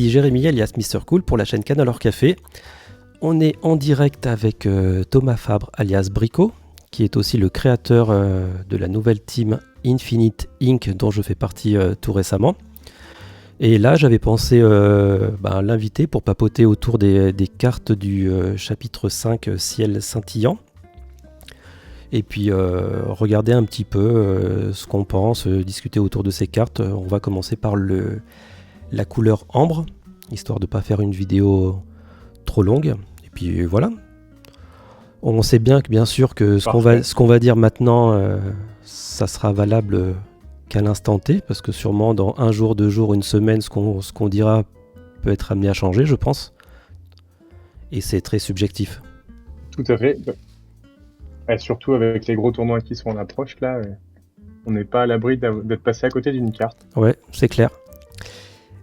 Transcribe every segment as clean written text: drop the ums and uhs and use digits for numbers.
ici Jérémy alias Mister Cool pour la chaîne Canal Hors Café. On est en direct avec Thomas Fabre alias Brico, qui est aussi le créateur de la nouvelle team Infinite Inc. dont je fais partie tout récemment. Et là, j'avais pensé l'inviter pour papoter autour des cartes du chapitre 5 Ciel scintillant. Et puis regarder un petit peu ce qu'on pense, discuter autour de ces cartes. On va commencer par la couleur ambre, histoire de ne pas faire une vidéo trop longue. Et puis voilà. On sait bien que bien sûr que ce qu'on va dire maintenant, ça sera valable qu'à l'instant T, parce que sûrement dans un jour, 2 jours, une semaine, ce qu'on dira peut être amené à changer, je pense. Et c'est très subjectif. Tout à fait. Et surtout avec les gros tournois qui sont en approche, là, on n'est pas à l'abri d'être passé à côté d'une carte. Ouais, c'est clair.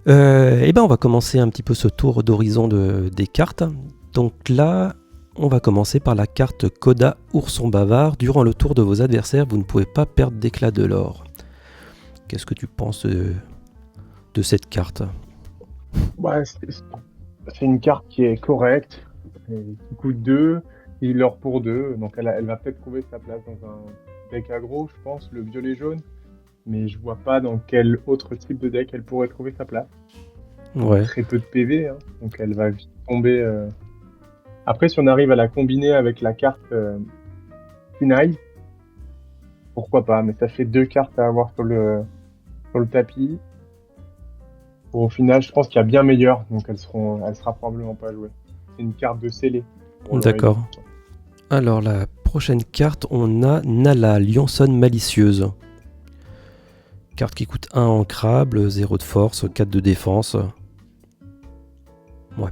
On va commencer un petit peu ce tour d'horizon des cartes. Donc là, on va commencer par la carte Coda Ourson Bavard. Durant le tour de vos adversaires, vous ne pouvez pas perdre d'éclat de l'or. Qu'est-ce que tu penses de cette carte ? C'est une carte qui est correcte, qui coûte 2, et l'or pour 2, donc elle va peut-être trouver sa place dans un deck aggro, je pense, le violet jaune, mais je vois pas dans quel autre type de deck elle pourrait trouver sa place. Ouais. Très peu de PV, donc elle va vite tomber. Après, si on arrive à la combiner avec la carte Kunai, pourquoi pas, mais ça fait 2 cartes à avoir sur le tapis. Au final, je pense qu'il y a bien meilleur, donc elle sera probablement pas jouée. C'est une carte de scellé. D'accord. Alors la prochaine carte, on a Nala, lionçonne malicieuse. Carte qui coûte 1 ancrable, 0 de force, 4 de défense. Ouais.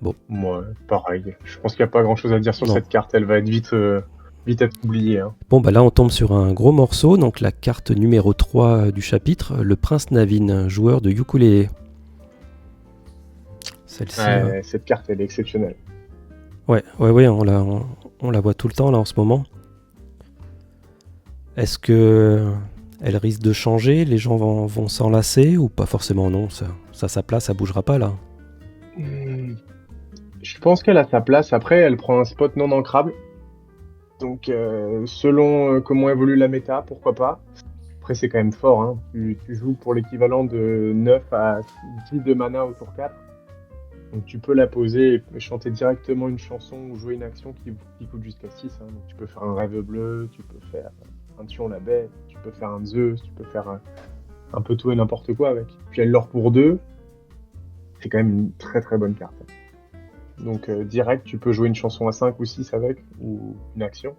Bon. Ouais, pareil. Je pense qu'il n'y a pas grand chose à dire sur cette carte. Elle va être vite être oubliée. Bon, là on tombe sur un gros morceau. Donc la carte numéro 3 du chapitre, le prince Navin, joueur de ukulélé. Celle-ci. Cette carte, elle est exceptionnelle. Ouais, on la voit tout le temps là en ce moment. Est-ce que elle risque de changer? Les gens vont s'enlacer ou pas forcément? Non, ça sa place, ça bougera pas là. Je pense qu'elle a sa place. Après, elle prend un spot non ancrable. Donc, selon comment évolue la méta, pourquoi pas. Après, c'est quand même fort. Tu joues pour l'équivalent de 9 à 10 de mana au tour 4. Donc, tu peux la poser et chanter directement une chanson ou jouer une action qui coûte jusqu'à 6. Donc, tu peux faire un rêve bleu, tu peux faire un Tuon la bête, tu peux faire un Zeus, tu peux faire un peu tout et n'importe quoi avec. Puis, elle l'or pour 2. C'est quand même une très très bonne carte. Donc direct, tu peux jouer une chanson à 5 ou 6 avec, ou une action.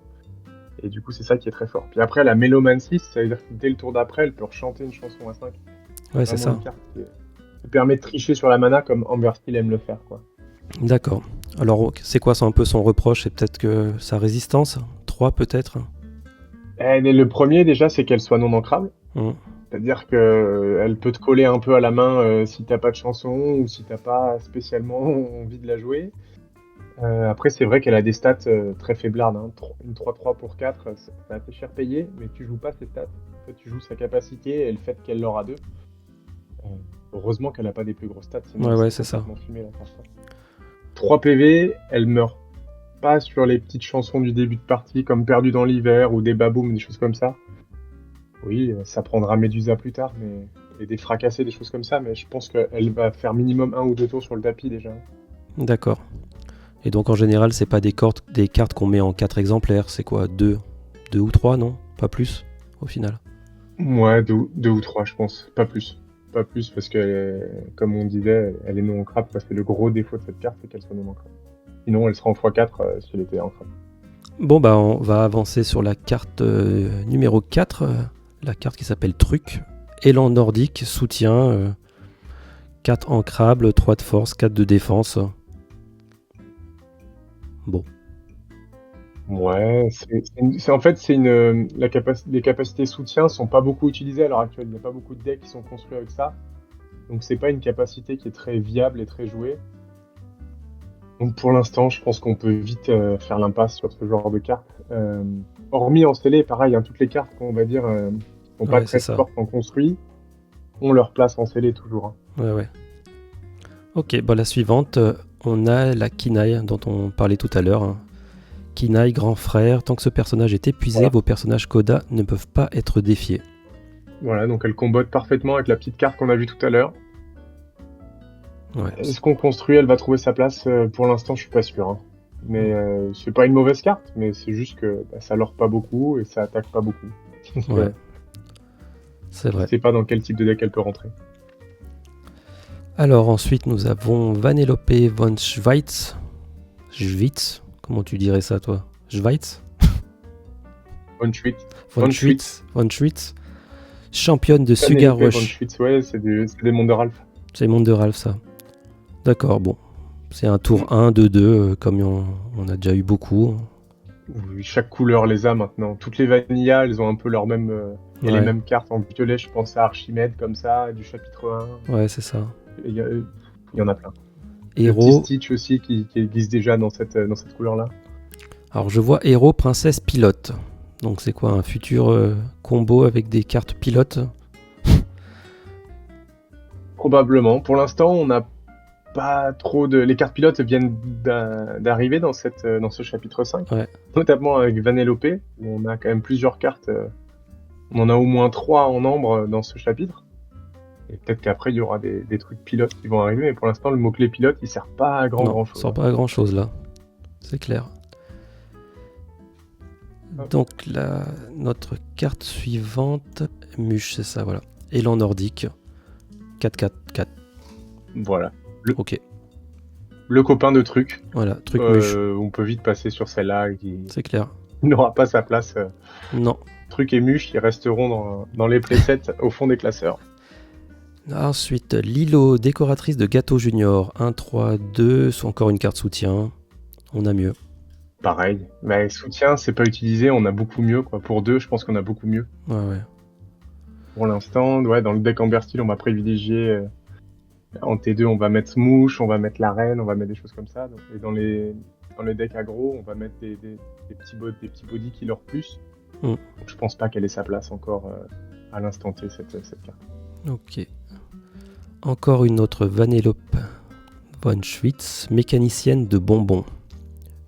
Et du coup, c'est ça qui est très fort. Puis après, la Mélomancie, ça veut dire que dès le tour d'après, elle peut rechanter une chanson à 5. Ouais, c'est ça. Une carte qui permet de tricher sur la mana comme Amber Steel aime le faire, quoi. D'accord. Alors, c'est quoi un peu son reproche? C'est peut-être que sa résistance 3 peut-être. Le premier, déjà, c'est qu'elle soit non ancrable. C'est-à-dire qu'elle peut te coller un peu à la main si t'as pas de chanson ou si t'as pas spécialement envie de la jouer. Après, c'est vrai qu'elle a des stats très faiblardes. Une 3-3 pour 4, c'est assez cher payé, mais tu joues pas ses stats. En fait, tu joues sa capacité et le fait qu'elle l'aura 2. Heureusement qu'elle a pas des plus grosses stats, sinon c'est ça. 3 PV, elle meurt pas sur les petites chansons du début de partie, comme Perdu dans l'hiver ou des baboum, des choses comme ça. Oui, ça prendra Médusa plus tard, et des fracassés, des choses comme ça, mais je pense qu'elle va faire minimum 1 ou 2 tours sur le tapis déjà. D'accord. Et donc en général, c'est pas des cartes qu'on met en 4 exemplaires, c'est quoi, 2 ou 3, non? Pas plus, au final? Ouais, 2 ou 3, je pense, pas plus. Pas plus, parce que, comme on disait, elle est non ancrable, c'est le gros défaut de cette carte, c'est qu'elle soit non ancrable. Sinon, elle sera en x4 si elle était ancrable. Bon, on va avancer sur la carte numéro 4. La carte qui s'appelle Truc, élan nordique, soutien, 4 ancrables, 3 de force, 4 de défense. Bon. Ouais, les capacités soutien sont pas beaucoup utilisées à l'heure actuelle. Il n'y a pas beaucoup de decks qui sont construits avec ça. Donc c'est pas une capacité qui est très viable et très jouée. Donc pour l'instant, je pense qu'on peut vite faire l'impasse sur ce genre de cartes. Hormis en scellé, pareil, toutes les cartes qu'on va dire sont pas très fortes en construit, ont leur place en scellé toujours. Ouais. Ok, la suivante, on a la Kinaï dont on parlait tout à l'heure, hein. Kinaï, grand frère, tant que ce personnage est épuisé, Voilà. vos personnages Koda ne peuvent pas être défiés. Voilà, donc elle combote parfaitement avec la petite carte qu'on a vue tout à l'heure. Ouais, Est-ce qu'on construit, elle va trouver sa place? Pour l'instant, je suis pas sûr, hein. Mais c'est pas une mauvaise carte, mais c'est juste que ça lore pas beaucoup et ça attaque pas beaucoup. Donc, ouais, c'est je vrai. sais pas dans quel type de deck elle peut rentrer. Alors ensuite, nous avons Vanellope von Schweitz. Schwitz, comment tu dirais ça, toi? Schweitz? Von Schwitz. Von Schwitz. Von Schwitz. Championne de Sugar Penelope von Rush. Schwitz, ouais, c'est des mondes de Ralph. C'est le monde de Ralph, ça. D'accord, bon. C'est un tour 1, 2, 2, comme on a déjà eu beaucoup. Oui, chaque couleur les a maintenant. Toutes les vanillas, elles ont un peu leur même. Il y a Ouais. les mêmes cartes en violet, je pense à Archimède comme ça, du chapitre 1. Ouais, c'est ça. Il y en a plein. Le Héros. petit Stitch aussi qui existe déjà dans cette couleur-là. Alors je vois héros, princesse, pilote. Donc c'est quoi, un futur combo avec des cartes pilotes? Probablement. Pour l'instant, on n'a pas trop de. Les cartes pilotes viennent d'arriver dans ce chapitre 5. Ouais. Notamment avec Vanellope, où on a quand même plusieurs cartes. On en a au moins 3 en ambre dans ce chapitre. Et peut-être qu'après, il y aura des trucs pilotes qui vont arriver. Mais pour l'instant, le mot-clé pilote, il sert pas à grand Non, chose. sort pas à grand chose là. C'est clair. Donc notre carte suivante, Muche, c'est ça, voilà. Élan nordique. 4-4-4. Voilà. Ok, Le copain de truc. voilà, truc Muche. On peut vite passer sur celle-là qui C'est clair. n'aura pas sa place. Non. Truc et Muche, ils resteront dans les playsets au fond des classeurs. Ensuite, Lilo, décoratrice de gâteau junior. 1, 3, 2, c'est encore une carte soutien. On a mieux. Pareil. Mais soutien, c'est pas utilisé, on a beaucoup mieux, quoi. Pour 2, je pense qu'on a beaucoup mieux. Ouais. Pour l'instant, ouais, dans le deck Amber Steel, on va privilégier. En T2, on va mettre Mouche, on va mettre la reine, on va mettre des choses comme ça. Donc, et dans les decks aggro, on va mettre des petits body qui leur plus. Donc, je pense pas qu'elle ait sa place encore à l'instant T, cette carte. Ok. Encore une autre Vanellope von Schwitz, mécanicienne de bonbons.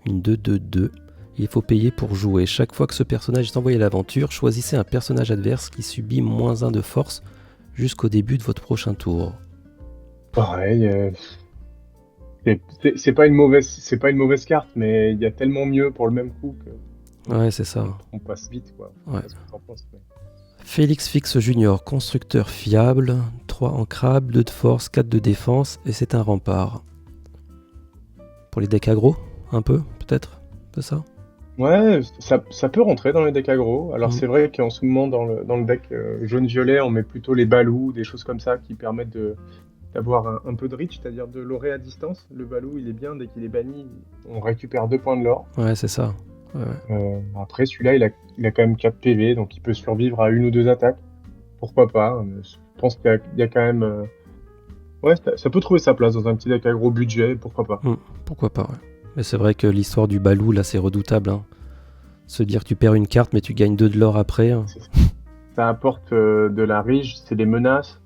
Une 2-2-2. Il faut payer pour jouer. Chaque fois que ce personnage est envoyé à l'aventure, choisissez un personnage adverse qui subit -1 de force jusqu'au début de votre prochain tour. Pareil. C'est pas une mauvaise carte, mais il y a tellement mieux pour le même coup que. Ouais, c'est ça. On passe vite, quoi. Ouais. Je sais pas ce que t'en penses, mais... Félix Fix Junior, constructeur fiable, 3 en crabe, 2 de force, 4 de défense, et c'est un rempart. Pour les decks aggro, un peu, peut-être, c'est ça? Ouais, ça peut rentrer dans les decks aggro. Alors c'est vrai qu'en ce moment, dans le deck jaune-violet, on met plutôt les balous, des choses comme ça, qui permettent d'avoir un peu de reach, c'est-à-dire de lorer à distance. Le balou, il est bien, dès qu'il est banni, on récupère 2 points de lore. Ouais, c'est ça. Ouais. Après, celui-là, il a quand même 4 PV, donc il peut survivre à 1 ou 2 attaques. Pourquoi pas? Je pense qu'il y a quand même... Ouais, ça peut trouver sa place dans un petit deck aggro budget, pourquoi pas. Pourquoi pas, ouais. Mais c'est vrai que l'histoire du balou, là, c'est redoutable. Hein. Se dire que tu perds une carte, mais tu gagnes 2 de l'or après. Hein. Ça apporte de la rige, c'est des menaces.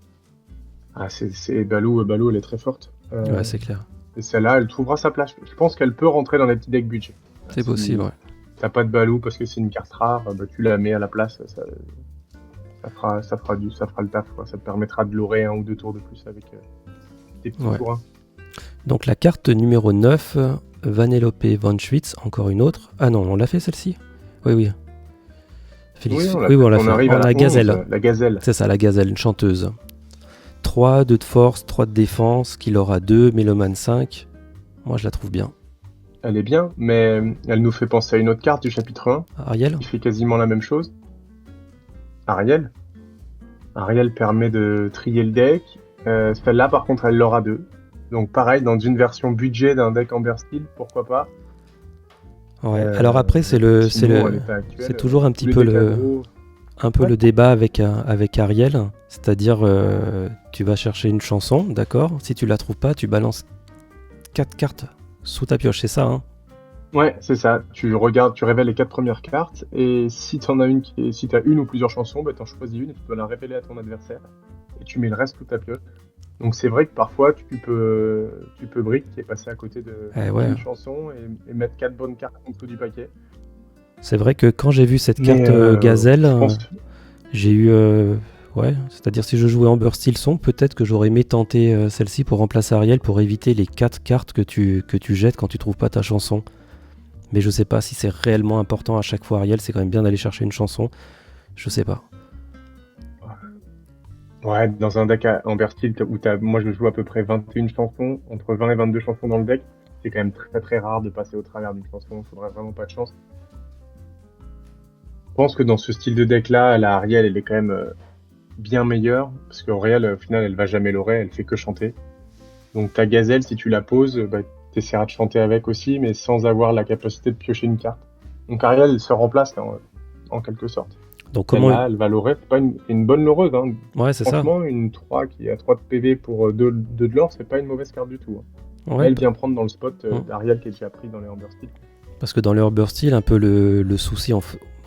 Ah, c'est Balou, elle est très forte. Ouais, c'est clair. Et celle-là, elle trouvera sa place. Je pense qu'elle peut rentrer dans les petits decks budget. C'est possible, ouais. T'as pas de Balou parce que c'est une carte rare, tu la mets à la place, ça fera le taf, quoi. Ça te permettra de lorer 1 ou 2 tours de plus avec des petits tours. Donc la carte numéro 9, Vanellope von Schwitz, encore une autre. Ah non, on l'a fait celle-ci? Oui. Félix, oui, on l'a fait. Arrive à la gazelle. La gazelle. C'est ça, la gazelle, une chanteuse. 3, 2 de force, 3 de défense, qu'il aura 2, Mélomane 5. Moi, je la trouve bien. Elle est bien, mais elle nous fait penser à une autre carte du chapitre 1. Ariel? Qui fait quasiment la même chose. Ariel permet de trier le deck. Celle-là, par contre, elle l'aura 2. Donc pareil, dans une version budget d'un deck Amber Steel, pourquoi pas. Ouais. Alors après, c'est toujours un petit peu le débat avec Ariel, c'est-à-dire tu vas chercher une chanson, d'accord? Si tu la trouves pas, tu balances 4 cartes sous ta pioche, c'est ça, hein? Ouais, c'est ça. Tu révèles les 4 premières cartes, et si t'en as si t'as une ou plusieurs chansons, t'en choisis une et tu dois la révéler à ton adversaire, et tu mets le reste sous ta pioche. Donc c'est vrai que parfois tu peux brick qui est passé à côté Ouais. d'une chanson et mettre 4 bonnes cartes en dessous du paquet. C'est vrai que quand j'ai vu cette Mais carte Gazelle, je pense. j'ai eu... ouais, c'est-à-dire si je jouais Amber Steel Song, peut-être que j'aurais aimé tenter celle-ci pour remplacer Ariel, pour éviter les 4 cartes que tu jettes quand tu trouves pas ta chanson. Mais je sais pas si c'est réellement important à chaque fois Ariel, c'est quand même bien d'aller chercher une chanson. Je sais pas. Ouais, dans un deck Amber Steel où moi je joue à peu près 21 chansons, entre 20 et 22 chansons dans le deck, c'est quand même très très rare de passer au travers d'une chanson, il faudrait vraiment pas de chance. Je pense que dans ce style de deck là, la Ariel elle est quand même bien meilleure, parce qu'Auriel au final elle va jamais l'aurer, elle fait que chanter. Donc ta Gazelle, si tu la poses, bah, t'essaieras de chanter avec aussi, mais sans avoir la capacité de piocher une carte. Donc Ariel elle se remplace là, en quelque sorte. Donc Celle-là, comment... elle va l'aurer, c'est une bonne loreuse. Hein. Ouais, c'est ça. Franchement, une 3 qui a 3 de PV pour 2 de l'or, c'est pas une mauvaise carte du tout. Hein. Ouais, Elle vient prendre dans le spot Hum. d'Ariel qui est déjà pris dans les Amber Steel. parce que dans le Herber Steel, un peu le souci,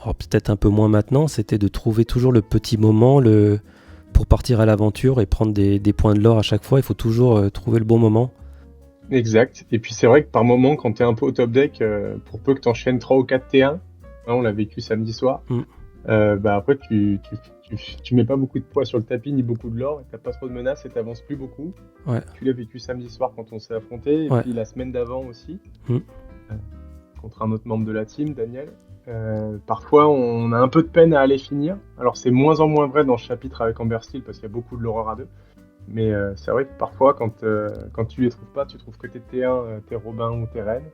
peut-être un peu moins maintenant, c'était de trouver toujours le petit moment pour partir à l'aventure et prendre des points de l'or à chaque fois. Il faut toujours trouver le bon moment. Exact. Et puis c'est vrai que par moment, quand t'es un peu au top deck, pour peu que t'enchaînes 3 ou 4 T1, hein, on l'a vécu samedi soir, Hum. bah après tu mets pas beaucoup de poids sur le tapis ni beaucoup de l'or, et t'as pas trop de menaces et t'avances plus beaucoup. Ouais. Tu l'as vécu samedi soir quand on s'est affronté, et Ouais. puis la semaine d'avant aussi, Hum. contre un autre membre de la team, Daniel. Parfois on a un peu de peine à aller finir. Alors c'est moins en moins vrai dans ce chapitre avec Amber Steel parce qu'il y a beaucoup de l'horreur à deux. Mais c'est vrai que parfois quand tu les trouves pas, tu trouves que t'es T1, t'es Robin ou t'es Reine,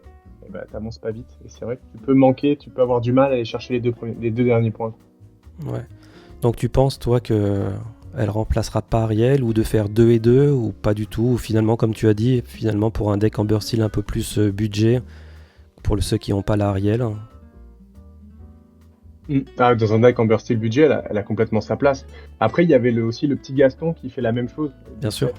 et bah, t'avances pas vite. Et c'est vrai que tu peux manquer, tu peux avoir du mal à aller chercher les deux derniers points. Ouais. Donc tu penses, toi, que elle remplacera pas Ariel, ou de faire 2 et 2, ou pas du tout, ou finalement, comme tu as dit, finalement pour un deck Amber Steel un peu plus budget, pour ceux qui n'ont pas la Ariel. Ah, dans un deck Amber Steel budget, elle a complètement sa place. Après, il y avait aussi le petit Gaston qui fait la même chose. Bien sûr.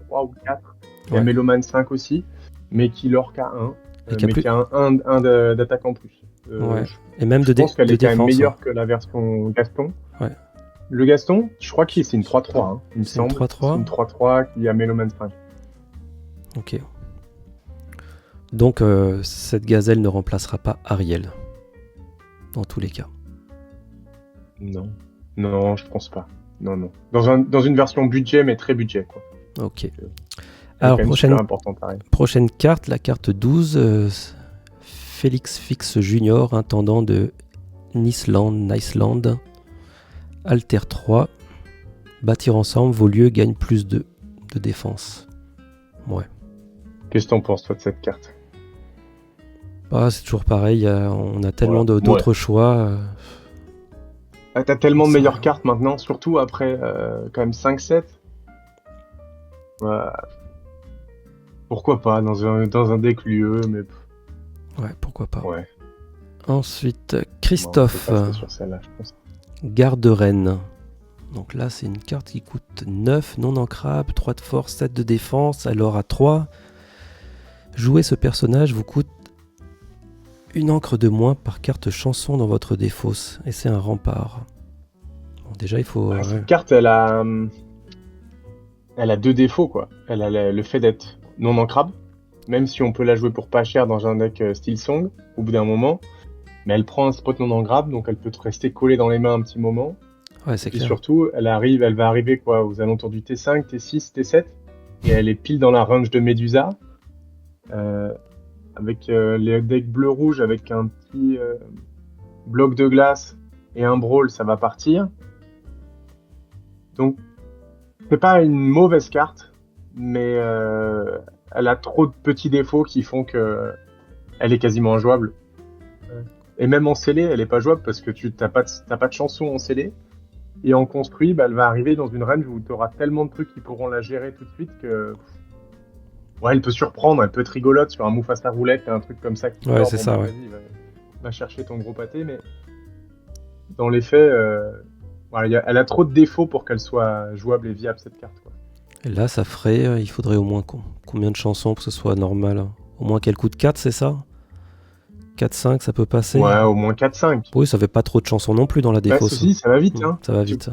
3 ou 4. Il y a Ouais. Meloman 5 aussi, mais qui l'orque à 1. Et qui a mais plus- qui a un d'attaque en plus. Ouais. Et même Je pense qu'elle de est quand même défense. meilleure que la version Gaston. Ouais. Le Gaston, je crois que c'est une 3-3. Hein, il me C'est une semble. 3-3. C'est une 3-3 qui a Meloman 5. Ok. Donc cette gazelle ne remplacera pas Ariel. Dans tous les cas. Non. Non, je pense pas. Non. Dans une version budget, mais très budget, quoi. Ok. Elle Alors, est quand même super importante, pareil. prochaine carte, la carte 12. Félix Fix Junior, intendant de Niceland. Alter 3. Bâtir ensemble, vos lieux gagnent plus de défense. Ouais. Qu'est-ce que t'en penses, toi, de cette carte? Ah, c'est toujours pareil, on a tellement d'autres choix. T'as tellement de Ça- meilleures cartes maintenant, surtout après quand même 5-7. Pourquoi pas dans un deck lieu, mais Ouais, pourquoi pas. ouais. Ensuite, Bon, Christophe, on peut passer sur celle-là, je pense. Garde-Reine. Donc là, c'est une carte qui coûte 9, non ancrable, 3 de force, 7 de défense. Alors à 3, jouer ce personnage vous coûte une encre de moins par carte chanson dans votre défausse. Et c'est un rempart. Bon, déjà, il faut... Cette carte, elle a deux défauts, quoi. Elle a le fait d'être non ancrable, même si on peut la jouer pour pas cher dans un deck Steel Song, au bout d'un moment. Mais elle prend un spot non ancrable, donc elle peut te rester collée dans les mains un petit moment. Ouais, c'est Et clair. surtout, elle va arriver quoi, aux alentours du T5, T6, T7. Et elle est pile dans la range de Medusa. Avec les decks bleu-rouge, avec un petit bloc de glace et un brawl, ça va partir. Donc, c'est pas une mauvaise carte, mais elle a trop de petits défauts qui font que elle est quasiment injouable. Et même en scellé, elle est pas jouable parce que t'as pas de chanson en scellé. Et en construit, bah, elle va arriver dans une range où tu auras tellement de trucs qui pourront la gérer tout de suite que... Ouais, elle peut surprendre, elle peut être rigolote sur un mouf à sa roulette, un truc comme ça. Qui Ouais, sort, c'est bon, ça, bah, ouais. vas-y, va chercher ton gros pâté, mais dans les faits, voilà, elle a trop de défauts pour qu'elle soit jouable et viable, cette carte, quoi. Et là, ça ferait... il faudrait au moins combien de chansons pour que ce soit normal, hein. Au moins qu'elle coûte 4, c'est ça? 4-5, ça peut passer? Ouais, au moins 4-5. Oui, ça fait pas trop de chansons non plus dans la Bah, défausse. ceci, ça va vite, hein. Ça va vite.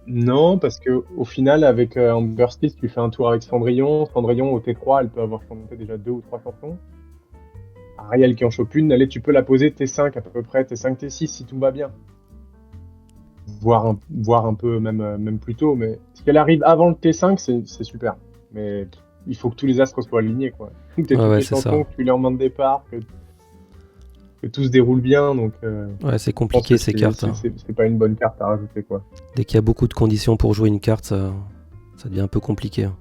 Non, parce que au final, avec Amber Steel, tu fais un tour avec Cendrillon. Cendrillon, au T3, elle peut avoir chanté déjà 2 ou 3 chansons. Ariel qui en chope une, allez, tu peux la poser T5 à peu près, T5, T6 si tout va bien. Voire un peu même plus tôt, mais si elle arrive avant le T5, c'est super. Mais il faut que tous les astres soient alignés, quoi. Que t'aies Ouais, toutes ouais, les c'est chansons, ça. que tu les en main de départ, que tout se déroule bien, donc Ouais, c'est je pense que compliqué ces cartes, hein. c'est pas une bonne carte à rajouter, quoi. Dès qu'il y a beaucoup de conditions pour jouer une carte, ça devient un peu compliqué, hein.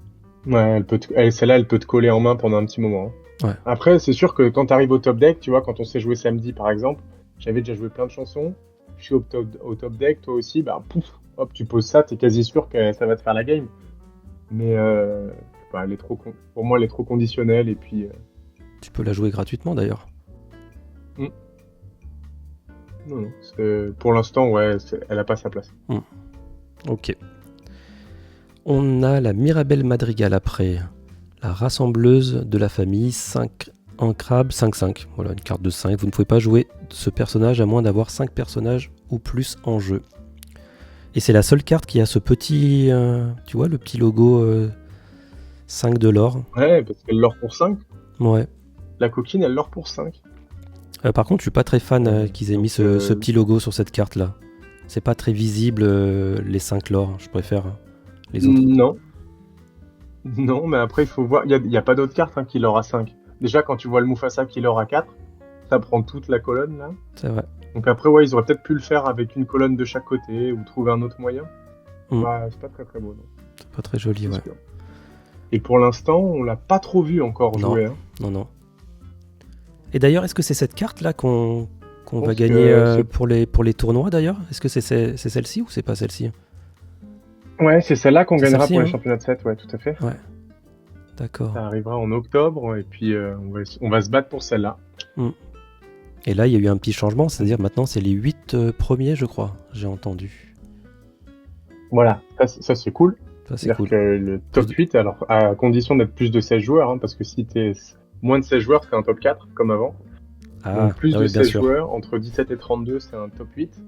Ouais, celle-là, elle peut te coller en main pendant un petit moment, hein. Ouais. Après, c'est sûr que quand tu arrives au top deck, tu vois, quand on s'est joué samedi par exemple, j'avais déjà joué plein de chansons, je suis au top deck, toi aussi, bah pouf, hop, tu poses ça, t'es quasi sûr que ça va te faire la game. Mais je sais pas, pour moi, elle est trop conditionnelle et puis. Tu peux la jouer gratuitement d'ailleurs. Hmm. Non, non, pour l'instant, ouais, elle a pas sa place. Ok. On a la Mirabelle Madrigal après. La rassembleuse de la famille 5 en crabe 5-5. Voilà, une carte de 5. Vous ne pouvez pas jouer ce personnage à moins d'avoir 5 personnages ou plus en jeu. Et c'est la seule carte qui a ce petit, tu vois, le petit logo 5 de l'or. Ouais, parce qu'elle l'or pour 5. Ouais. La coquine, elle l'or pour 5. Par contre, je suis pas très fan qu'ils aient mis ce petit logo sur cette carte là. C'est pas très visible les 5 l'or. Je préfère les autres. Non. Non, mais après, il faut voir. Il y a pas d'autres cartes qui l'or à 5. Déjà, quand tu vois le Mufasa qui l'or à 4, ça prend toute la colonne là. C'est vrai. Donc après, ouais, ils auraient peut-être pu le faire avec une colonne de chaque côté ou trouver un autre moyen. Mm. Ouais, c'est pas très très beau, non. C'est pas très joli, C'est ouais. sûr. Et pour l'instant, on l'a pas trop vu encore Non. jouer, hein. Non. Et d'ailleurs, est-ce que c'est cette carte là qu'on va pense gagner que pour les tournois d'ailleurs? Est-ce que c'est celle-ci ou c'est pas celle-ci? Ouais, c'est celle-là qu'on C'est gagnera celle-ci, pour les hein. championnats de 7, ouais, tout à fait. Ouais. D'accord. Ça arrivera en octobre et puis on va se battre pour celle-là. Et là, il y a eu un petit changement, c'est-à-dire maintenant c'est les 8 premiers, je crois, j'ai entendu. Voilà, ça c'est cool. Ça, c'est C'est-à-dire cool. que le top 8, alors à condition d'être plus de 16 joueurs, hein, parce que si t'es moins de 16 joueurs, c'est un top 4, comme avant. Donc plus de oui, bien 16 sûr. joueurs, entre 17 et 32, c'est un top 8.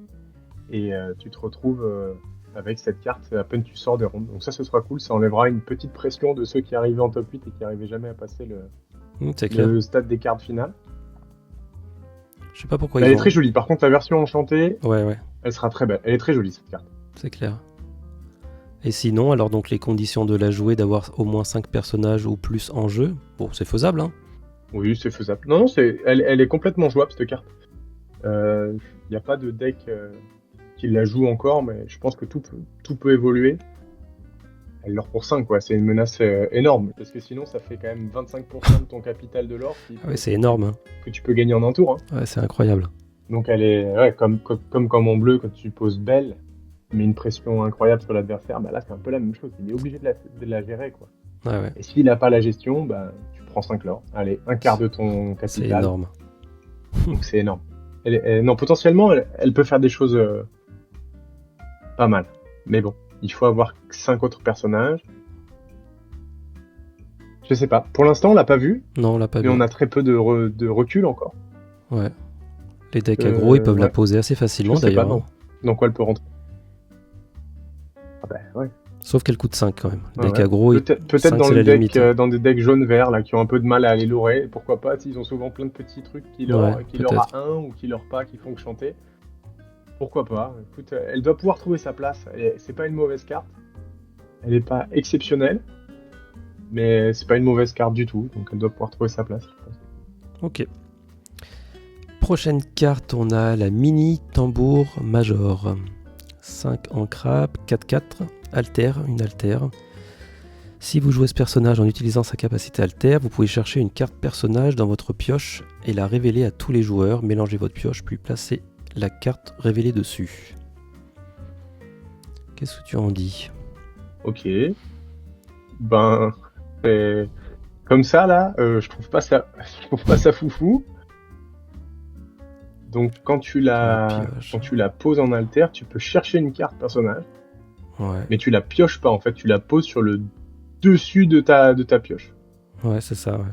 Et tu te retrouves avec cette carte à peine tu sors des rondes. Donc ça, ce sera cool, ça enlèvera une petite pression de ceux qui arrivaient en top 8 et qui n'arrivaient jamais à passer C'est clair. le stade des quarts de finale. Je sais pas pourquoi Elle ils est ont... très jolie, par contre la version enchantée, Ouais, elle sera très belle. Elle est très jolie cette carte. c'est clair. Et sinon, alors donc les conditions de la jouer, d'avoir au moins 5 personnages ou plus en jeu, bon, c'est faisable, hein. Oui, c'est faisable. Non, elle est complètement jouable cette carte. Il n'y a pas de deck qui la joue encore, mais je pense que tout peut évoluer. Elle l'or pour 5, quoi. C'est une menace énorme, parce que sinon ça fait quand même 25% de ton capital de l'or Ah ouais, c'est énorme, hein. que tu peux gagner en un tour, hein. Ouais, c'est incroyable. Donc elle est comme en bleu, quand tu poses belle, mais une pression incroyable sur l'adversaire, bah là c'est un peu la même chose. Il est obligé de la gérer, quoi. Ouais. Et s'il n'a pas la gestion, bah tu prends 5 l'or. Allez, un quart de ton capital. C'est énorme. Donc c'est énorme. Non, potentiellement, elle peut faire des choses pas mal. Mais bon, il faut avoir 5 autres personnages. Je sais pas. Pour l'instant, on l'a pas vu, Non, on l'a pas mais vu. on a très peu de recul encore. Ouais. Les decks aggro, ils peuvent la ouais. poser assez facilement Je sais pas, d'ailleurs, hein. dans quoi elle peut rentrer. Ah bah ouais. Sauf qu'elle coûte 5 quand même. Ouais, Deck ouais. aggro, Peut-être 5, dans c'est le la limite, hein. dans des decks jaune-vert là qui ont un peu de mal à aller lourer. Pourquoi pas? Ils ont souvent plein de petits trucs qui leur Ouais, peut-être. a un ou qui leur pas, qui font que chanter. Pourquoi pas? Écoute, elle doit pouvoir trouver sa place. C'est pas une mauvaise carte. Elle est pas exceptionnelle, mais c'est pas une mauvaise carte du tout. Donc elle doit pouvoir trouver sa place, je pense. Ok. Prochaine carte, on a la mini tambour major. 5 en crabe, 4-4, alter, une alter. Si vous jouez ce personnage en utilisant sa capacité alter, vous pouvez chercher une carte personnage dans votre pioche et la révéler à tous les joueurs. Mélangez votre pioche puis placez la carte révélée dessus. Qu'est-ce que tu en dis? Ok. Ben, comme ça là, je trouve pas ça foufou. Donc quand tu la poses en alter, tu peux chercher une carte personnage, Ouais, mais tu la pioches pas en fait, tu la poses sur le dessus de ta pioche. ouais, c'est ça, ouais.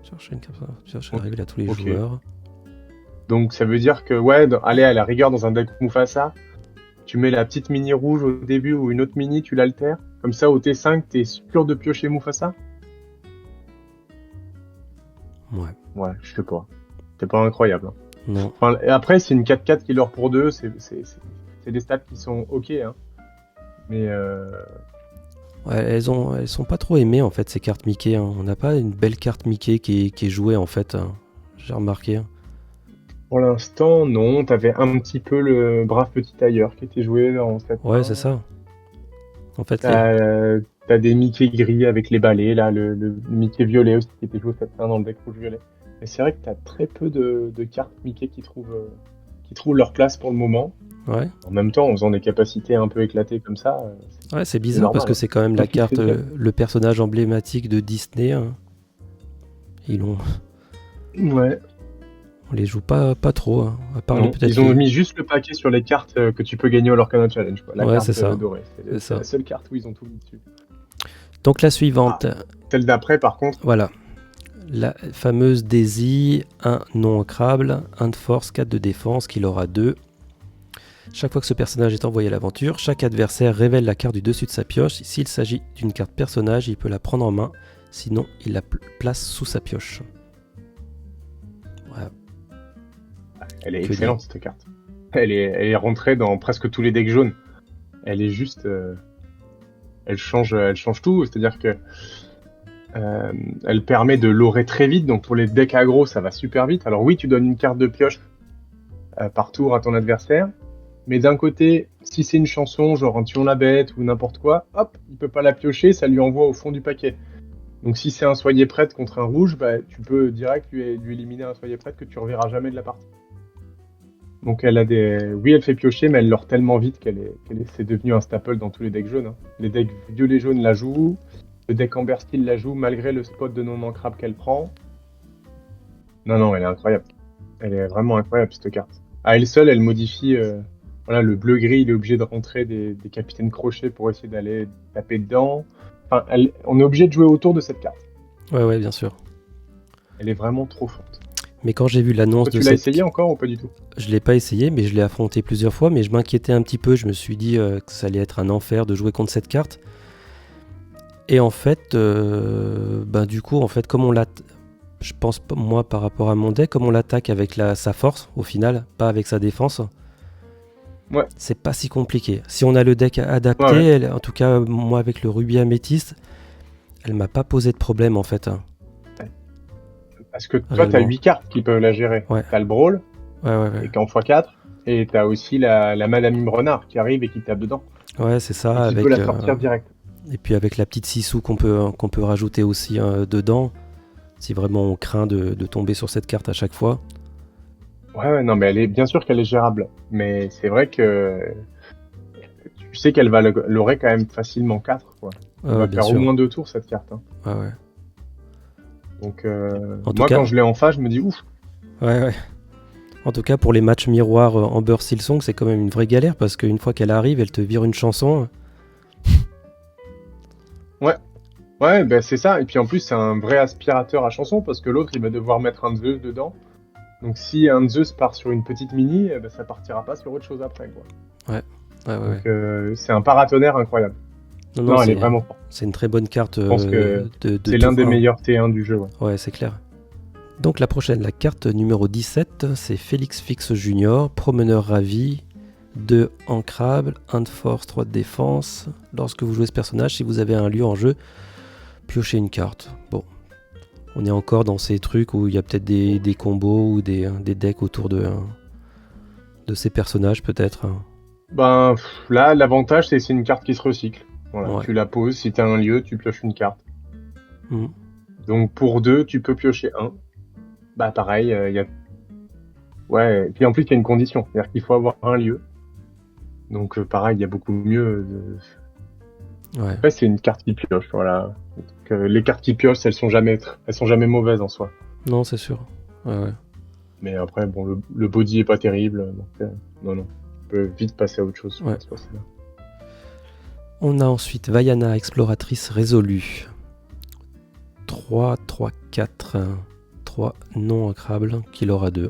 Chercher une carte pioche et la révéler à tous les Ok. joueurs. Donc ça veut dire que ouais, allez à la rigueur dans un deck Mufasa, tu mets la petite mini rouge au début ou une autre mini, tu l'altères. Comme ça, au T5, t'es sûr de piocher Mufasa? Ouais. Ouais, je sais pas. C'est pas incroyable. Hein. Non. Enfin, et après, c'est une 4-4 killer pour 2. C'est des stats qui sont ok. Hein. Mais Ouais, elles sont pas trop aimées en fait ces cartes Mickey. Hein. On n'a pas une belle carte Mickey qui est jouée en fait. Hein. J'ai remarqué. Hein. pour l'instant, non. T'avais un petit peu le brave petit tailleur qui était joué dans cette. Ouais, c'est ça. En fait, T'as des Mickey gris avec les balais, là, le Mickey violet aussi qui était joué cette main dans le deck rouge-violet. Mais c'est vrai que t'as très peu de cartes Mickey qui trouvent leur place pour le moment. ouais. En même temps, en faisant des capacités un peu éclatées comme ça, Ouais, c'est bizarre normal, parce que hein. c'est quand même la Donc, il carte, fait bien. le personnage emblématique de Disney. Hein. On Ouais. les joue pas trop. Hein. À part Non, peut-être ils ont mis juste le paquet sur les cartes que tu peux gagner au Lorcana Challenge, quoi. La Ouais, carte c'est ça. dorée. C'est C'est ça. la seule carte où ils ont tout mis dessus. Donc la suivante, Celle d'après, par contre, voilà. La fameuse Daisy, 1 non ancrable, 1 de force, 4 de défense, qu'il aura 2. Chaque fois que ce personnage est envoyé à l'aventure, chaque adversaire révèle la carte du dessus de sa pioche. S'il s'agit d'une carte personnage, il peut la prendre en main, sinon il la place sous sa pioche. Voilà. elle est Que excellente, cette carte. Elle est rentrée dans presque tous les decks jaunes. Elle est juste... elle change tout, c'est-à-dire que elle permet de lorer très vite, donc pour les decks aggro, ça va super vite. Alors oui, tu donnes une carte de pioche par tour à ton adversaire, mais d'un côté, si c'est une chanson, genre un Tuons la bête ou n'importe quoi, hop, il peut pas la piocher, ça lui envoie au fond du paquet. Donc si c'est un Soyez prête contre un rouge, bah, tu peux direct lui éliminer un Soyez prête que tu reverras jamais de la partie. Donc elle a des... Oui, elle fait piocher, mais elle lore tellement vite c'est devenu un staple dans tous les decks jaunes. Hein. Les decks violet jaune la jouent, le deck Amber Steel la joue malgré le spot de non-ancrable qu'elle prend. Non, elle est incroyable. Elle est vraiment incroyable, cette carte. À elle seule, elle modifie... voilà, le bleu-gris, il est obligé de rentrer des capitaines crochets pour essayer d'aller taper dedans. Enfin, on est obligé de jouer autour de cette carte. Ouais, bien sûr. Elle est vraiment trop forte. Mais quand j'ai vu l'annonce Toi, de tu l'as cette... essayé encore ou pas du tout? Je l'ai pas essayé, mais je l'ai affronté plusieurs fois, mais je m'inquiétais un petit peu. Je me suis dit que ça allait être un enfer de jouer contre cette carte. Et en fait, du coup, en fait, comme on l'a... Je pense, moi, par rapport à mon deck, comme on l'attaque avec sa force, au final, pas avec sa défense, ouais. C'est pas si compliqué. Si on a le deck adapté, ouais. En tout cas, moi, avec le rubis améthyste, elle m'a pas posé de problème, en fait. Parce que toi, t'as 8 cartes qui peuvent la gérer. Ouais. T'as le Brawl, ouais. et qu'en x4, et t'as aussi la Madame Renard qui arrive et qui tape dedans. Ouais, c'est ça. Et qui peut la sortir direct. Et puis avec la petite Sissou qu'on peut rajouter aussi dedans, si vraiment on craint de tomber sur cette carte à chaque fois. Ouais, non, mais bien sûr qu'elle est gérable. Mais c'est vrai que tu sais qu'elle va l'aurait quand même facilement 4, quoi. Elle va faire au moins 2 tours, cette carte. Hein. Ouais. Donc, moi, quand je l'ai en face, je me dis ouf. Ouais. En tout cas, pour les matchs miroirs Amber Silsong, c'est quand même une vraie galère parce qu'une fois qu'elle arrive, elle te vire une chanson. Ouais, ben c'est ça. Et puis en plus, c'est un vrai aspirateur à chanson parce que l'autre, il va devoir mettre un Zeus dedans. Donc si un Zeus part sur une petite mini, ça partira pas sur autre chose après, quoi. Ouais. Donc, c'est un paratonnerre incroyable. Non, elle est vraiment forte. C'est une très bonne carte. Je pense que c'est l'un des meilleurs T1 du jeu. Ouais, c'est clair. Donc la prochaine, la carte numéro 17, c'est Félix Fix Junior, promeneur ravi, 2 ancrables, 1 de force, 3 de défense. Lorsque vous jouez ce personnage, si vous avez un lieu en jeu, piochez une carte. Bon, on est encore dans ces trucs où il y a peut-être des combos ou des decks autour de ces personnages peut-être. Ben là, l'avantage c'est une carte qui se recycle. Voilà, ouais. Tu la poses, si t'as un lieu, tu pioches une carte. Donc pour 2, tu peux piocher 1. Bah pareil, il y a... Ouais, et puis en plus il y a une condition, c'est-à-dire qu'il faut avoir un lieu. Donc pareil, il y a beaucoup mieux. Ouais. Après c'est une carte qui pioche, voilà. Donc, les cartes qui piochent, elles sont jamais mauvaises en soi. Non, c'est sûr. Ouais. Mais après, bon, le body est pas terrible, donc non, on peut vite passer à autre chose. Ouais. On a ensuite Vaiana, exploratrice résolue. 3, 4, 3 non ancrables, qu'il aura 2.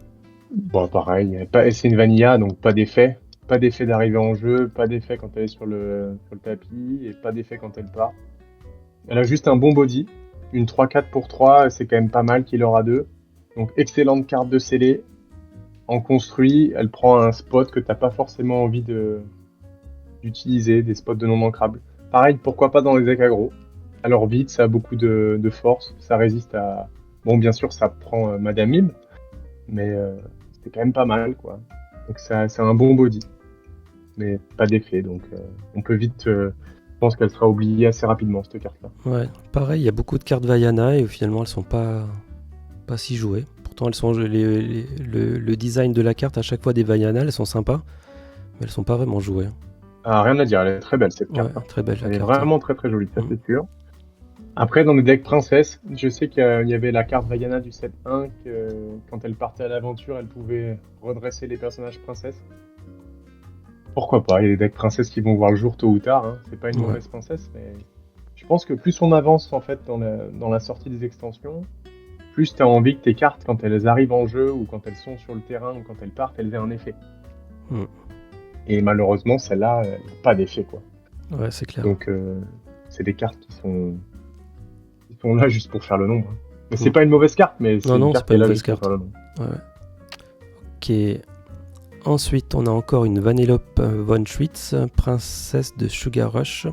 Bon, pareil, c'est une vanilla, donc pas d'effet. pas d'effet d'arrivée en jeu, pas d'effet quand elle est sur le tapis, et pas d'effet quand elle part. Elle a juste un bon body. Une 3-4 pour 3, c'est quand même pas mal qu'il aura 2. Donc excellente carte de scellé. En construit, elle prend un spot que t'as pas forcément envie d'utiliser, des spots de non ancrables. Pareil, pourquoi pas dans les decks aggro. Alors vite, ça a beaucoup de force, ça résiste à... Bon, bien sûr, ça prend Madame Mime, mais c'est quand même pas mal, quoi. Donc c'est un bon body, mais pas d'effet, donc on peut vite... je pense qu'elle sera oubliée assez rapidement, cette carte-là. Ouais, pareil, il y a beaucoup de cartes Vaiana et finalement elles sont pas si jouées. Pourtant, elles sont le design de la carte à chaque fois des Vaiana, elles sont sympas, mais elles sont pas vraiment jouées. Ah, rien à dire, elle est très belle cette carte. Ouais, très belle la Elle est carte. vraiment très très jolie, ça c'est sûr. Après, dans les decks princesses, je sais qu'il y avait la carte Vaiana du 7-1, que quand elle partait à l'aventure, elle pouvait redresser les personnages princesses. Pourquoi pas, il y a des decks princesses qui vont voir le jour tôt ou tard, hein. C'est pas une mauvaise princesse, mais je pense que plus on avance en fait dans la sortie des extensions, plus tu as envie que tes cartes, quand elles arrivent en jeu, ou quand elles sont sur le terrain, ou quand elles partent, elles aient un effet. Et malheureusement, celle-là, elle n'a pas d'effet, quoi. Ouais, c'est clair. Donc, c'est des cartes qui sont là juste pour faire le nombre. Mais c'est pas une mauvaise carte, mais c'est une carte qui est là juste pour faire le nombre. Ouais. Ok. Ensuite, on a encore une Vanellope von Schwitz, princesse de Sugar Rush.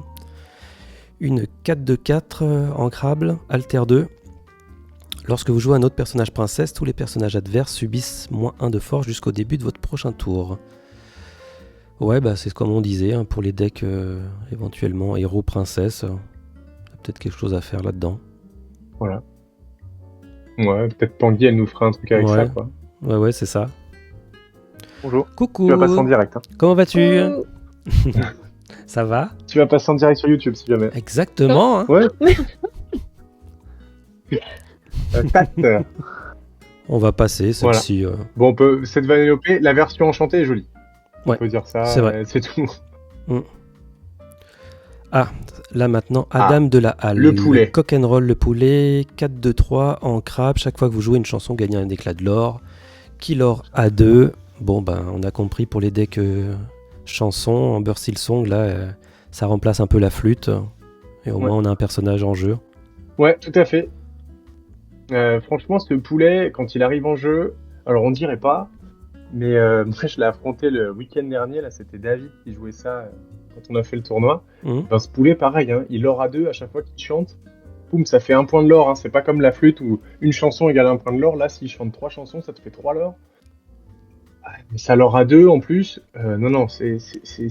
Une 4 de 4 ancrable, alter 2. Lorsque vous jouez un autre personnage princesse, tous les personnages adverses subissent -1 de force jusqu'au début de votre prochain tour. Ouais, bah c'est comme on disait, hein, pour les decks éventuellement héros princesse, il y a peut-être quelque chose à faire là-dedans. Voilà. Ouais, peut-être Tanguy, elle nous fera un truc avec ça, quoi. Ouais, c'est ça. Bonjour. Coucou. Tu vas passer en direct. Hein. Comment vas-tu? Ça va? Tu vas passer en direct sur YouTube si jamais. Exactement. Hein. Ouais. On va passer celle-ci. Voilà. Bon, cette Vanellope, la version enchantée est jolie. On peut dire ça, c'est vrai. C'est tout. Ah, là maintenant, Adam de la Halle. Le poulet. Cock and roll, le poulet. 4-2-3 en crabe. Chaque fois que vous jouez une chanson, gagnez un éclat de l'or. Kill or A2. Bon, ben, on a compris pour les decks chansons. Amber Silsong, là, ça remplace un peu la flûte. Et au moins, on a un personnage en jeu. Ouais, tout à fait. Franchement, ce poulet, quand il arrive en jeu, alors on dirait pas, mais moi je l'ai affronté le week-end dernier, là c'était David qui jouait ça quand on a fait le tournoi. Ben, ce poulet, pareil, hein, il or à 2 à chaque fois qu'il chante. Boum, ça fait 1 point de l'or, hein. C'est pas comme la flûte où une chanson égale 1 point de l'or. Là, s'il chante 3 chansons, ça te fait 3 l'or. Mais ça l'or à 2 en plus. Non, c'est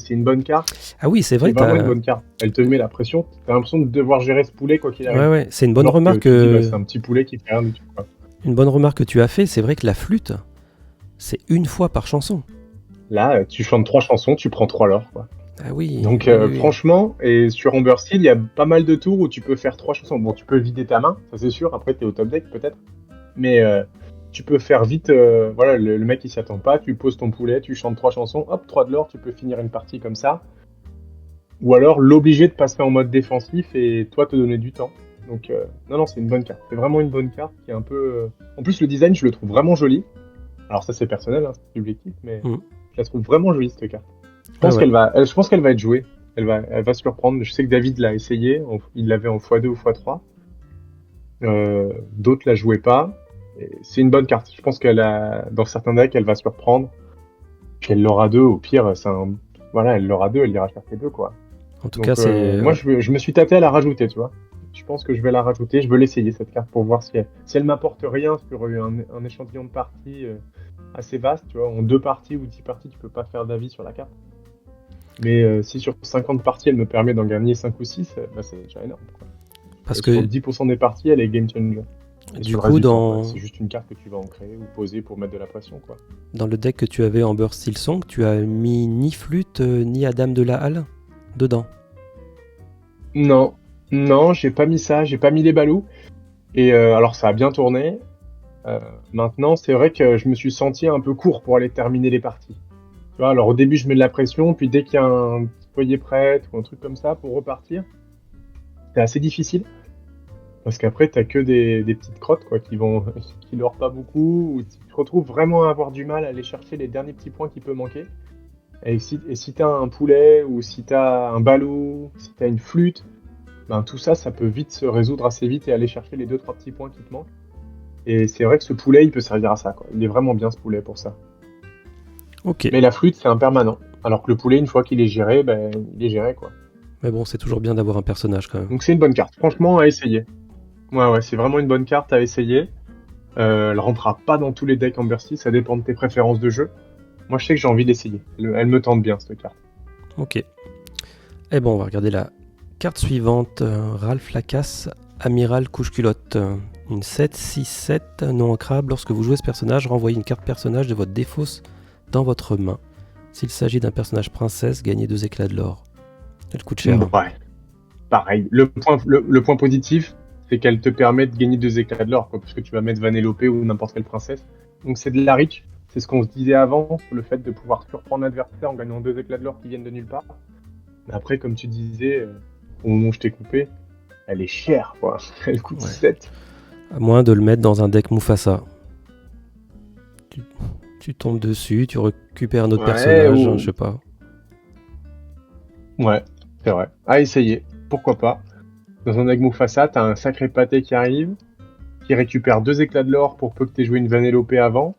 une bonne carte. Ah oui, c'est vrai que c'est vraiment une bonne carte. Elle te met la pression. T'as l'impression de devoir gérer ce poulet quoi qu'il arrive. Ouais, c'est une bonne remarque. C'est un petit poulet qui fait rien du tout. Quoi. Une bonne remarque que tu as fait, c'est vrai que la flûte, c'est 1 fois par chanson. Là, tu chantes 3 chansons, tu prends 3 l'or. Quoi. Ah oui. Donc oui. franchement, et sur Amber Steel, il y a pas mal de tours où tu peux faire 3 chansons. Bon, tu peux vider ta main, ça c'est sûr. Après, t'es au top deck peut-être. Mais tu peux faire vite, voilà, le mec il s'y attend pas, tu poses ton poulet, tu chantes 3 chansons, hop, 3 de l'or, tu peux finir une partie comme ça. Ou alors l'obliger de passer en mode défensif et toi te donner du temps. Donc non, c'est une bonne carte. C'est vraiment une bonne carte qui est un peu... En plus le design je le trouve vraiment joli. Alors ça c'est personnel, hein, c'est subjectif, mais je la trouve vraiment jolie cette carte. Je pense qu'elle va être jouée. Elle va se surprendre. Je sais que David l'a essayé, il l'avait en x2 ou x3. D'autres la jouaient pas. C'est une bonne carte. Je pense dans certains decks, elle va se surprendre. Puis elle l'aura 2, au pire, voilà, elle l'aura 2, elle ira chercher 2, quoi. En tout cas, c'est... Moi, je me suis tâté à la rajouter, tu vois. Je pense que je vais la rajouter, je veux l'essayer, cette carte, pour voir si elle m'apporte rien sur un échantillon de parties assez vaste, tu vois. En 2 parties ou 10 parties, tu peux pas faire d'avis sur la carte. Mais si sur 50 parties, elle me permet d'en gagner 5 ou 6, bah, c'est déjà énorme, quoi. Parce que que... sur 10% des parties, elle est game changer. Du coup, c'est juste une carte que tu vas ancrer ou poser pour mettre de la pression, quoi. Dans le deck que tu avais en Amber Silsong, tu as mis ni flûte ni Adam de la Halle dedans. Non, j'ai pas mis ça, j'ai pas mis les balous. Et alors ça a bien tourné. Maintenant, c'est vrai que je me suis senti un peu court pour aller terminer les parties. Tu vois, alors au début, je mets de la pression, puis dès qu'il y a un petit foyer prêtre ou un truc comme ça pour repartir, c'est assez difficile. Parce qu'après, t'as que des petites crottes quoi, qui leurrent pas beaucoup, ou tu te retrouves vraiment à avoir du mal à aller chercher les derniers petits points qui peuvent manquer. Et si t'as un poulet, ou si t'as un ballot, si t'as une flûte, ben tout ça, ça peut vite se résoudre assez vite et aller chercher les deux trois petits points qui te manquent. Et c'est vrai que ce poulet, il peut servir à ça, quoi. Il est vraiment bien, ce poulet, pour ça. Ok. Mais la flûte, c'est impermanent. Alors que le poulet, une fois qu'il est géré, ben, il est géré, quoi. Mais bon, c'est toujours bien d'avoir un personnage quand même. Donc c'est une bonne carte. Franchement, à essayer. Ouais, c'est vraiment une bonne carte à essayer. Elle rentrera pas dans tous les decks Amber Sea, ça dépend de tes préférences de jeu. Moi, je sais que j'ai envie d'essayer. Elle me tente bien, cette carte. Ok. Et bon, on va regarder la carte suivante. Ralph Lacasse, Amiral Couche-Culotte. Une 7-6-7 non ancrable. Lorsque vous jouez ce personnage, renvoyez une carte personnage de votre défausse dans votre main. S'il s'agit d'un personnage princesse, gagnez 2 éclats de l'or. Elle coûte cher. Hein. Ouais. Pareil. Le point positif, c'est qu'elle te permet de gagner 2 éclats de l'or, quoi, parce que tu vas mettre Vanellope ou n'importe quelle princesse. Donc c'est de la reach. C'est ce qu'on se disait avant, le fait de pouvoir surprendre l'adversaire en gagnant 2 éclats de l'or qui viennent de nulle part. Mais après, comme tu disais, au moment où je t'ai coupé, elle est chère, quoi. Elle coûte 7. À moins de le mettre dans un deck Mufasa. Tu tombes dessus, tu récupères un autre personnage, je sais pas. Ouais, c'est vrai. À essayer, pourquoi pas. Dans un deck Mufasa, t'as un sacré pâté qui arrive, qui récupère 2 éclats de l'or pour peu que t'aies joué une Vanellope avant.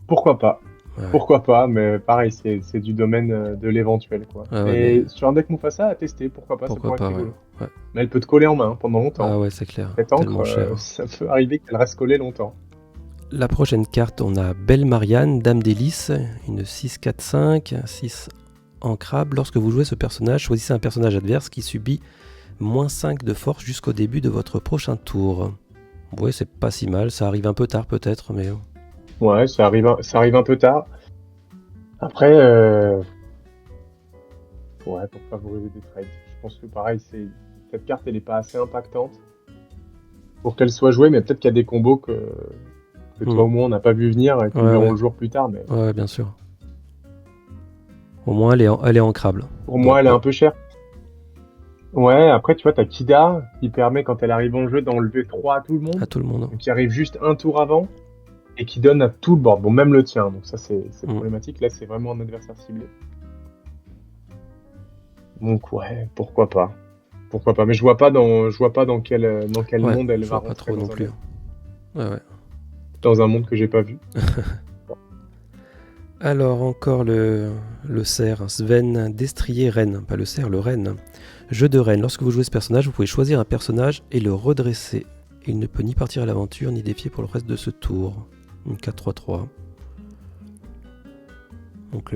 Pourquoi pas. Ouais. Pourquoi pas, mais pareil, c'est du domaine de l'éventuel, quoi. Et sur un deck Mufasa, à tester, pourquoi pas, ça pourrait être rigolo. Ouais. Mais elle peut te coller en main pendant longtemps. Ah ouais, c'est clair. Cette encre, ça peut arriver qu'elle reste collée longtemps. La prochaine carte, on a Belle Marianne, Dame d'Hélice, une 6-4-5, 6 ancrable. Lorsque vous jouez ce personnage, choisissez un personnage adverse qui subit -5 de force jusqu'au début de votre prochain tour. Ouais, c'est pas si mal, ça arrive un peu tard peut-être, mais... Ouais, ça arrive un peu tard. Après, ouais, pour favoriser des trades. Je pense que pareil, cette carte, elle est pas assez impactante pour qu'elle soit jouée, mais peut-être qu'il y a des combos que toi au moins on n'a pas vu venir et qui verront le jour plus tard. Mais... Ouais, bien sûr. Au moins, elle est ancrable. Pour moi, elle est un peu chère. Ouais, après, tu vois, t'as Kida qui permet, quand elle arrive en jeu, d'enlever 3 à tout le monde. À tout le monde. Donc, qui arrive juste un tour avant et qui donne à tout le board. Bon, même le tien. Donc, ça, c'est problématique. Là, c'est vraiment un adversaire ciblé. Donc, ouais, pourquoi pas. Pourquoi pas. Mais je vois pas dans quel monde elle va rentrer. Pas trop non plus. Ouais. Dans un monde que j'ai pas vu. Alors, encore le cerf, Sven Destrier Rennes, pas le cerf, le Rennes. Jeu de Rennes, lorsque vous jouez ce personnage, vous pouvez choisir un personnage et le redresser. Il ne peut ni partir à l'aventure, ni défier pour le reste de ce tour. Une 4-3-3. Donc,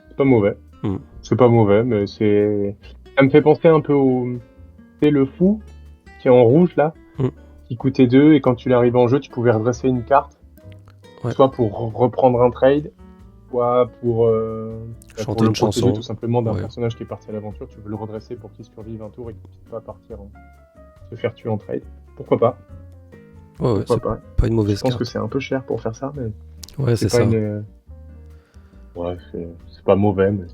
c'est pas mauvais. C'est pas mauvais, mais c'est... Ça me fait penser un peu au... C'est le fou, qui est en rouge, là, qui coûtait 2, et quand tu l'arrives en jeu, tu pouvais redresser une carte. Ouais. Soit pour reprendre un trade, soit pour chanter une chanson tout simplement d'un personnage qui est parti à l'aventure. Tu veux le redresser pour qu'il survive un tour et qu'il puisse pas partir se faire tuer en trade. Pourquoi pas? Ouais, c'est pas une mauvaise carte. Je pense que c'est un peu cher pour faire ça, mais ouais, c'est ça. Ouais, c'est pas mauvais, mais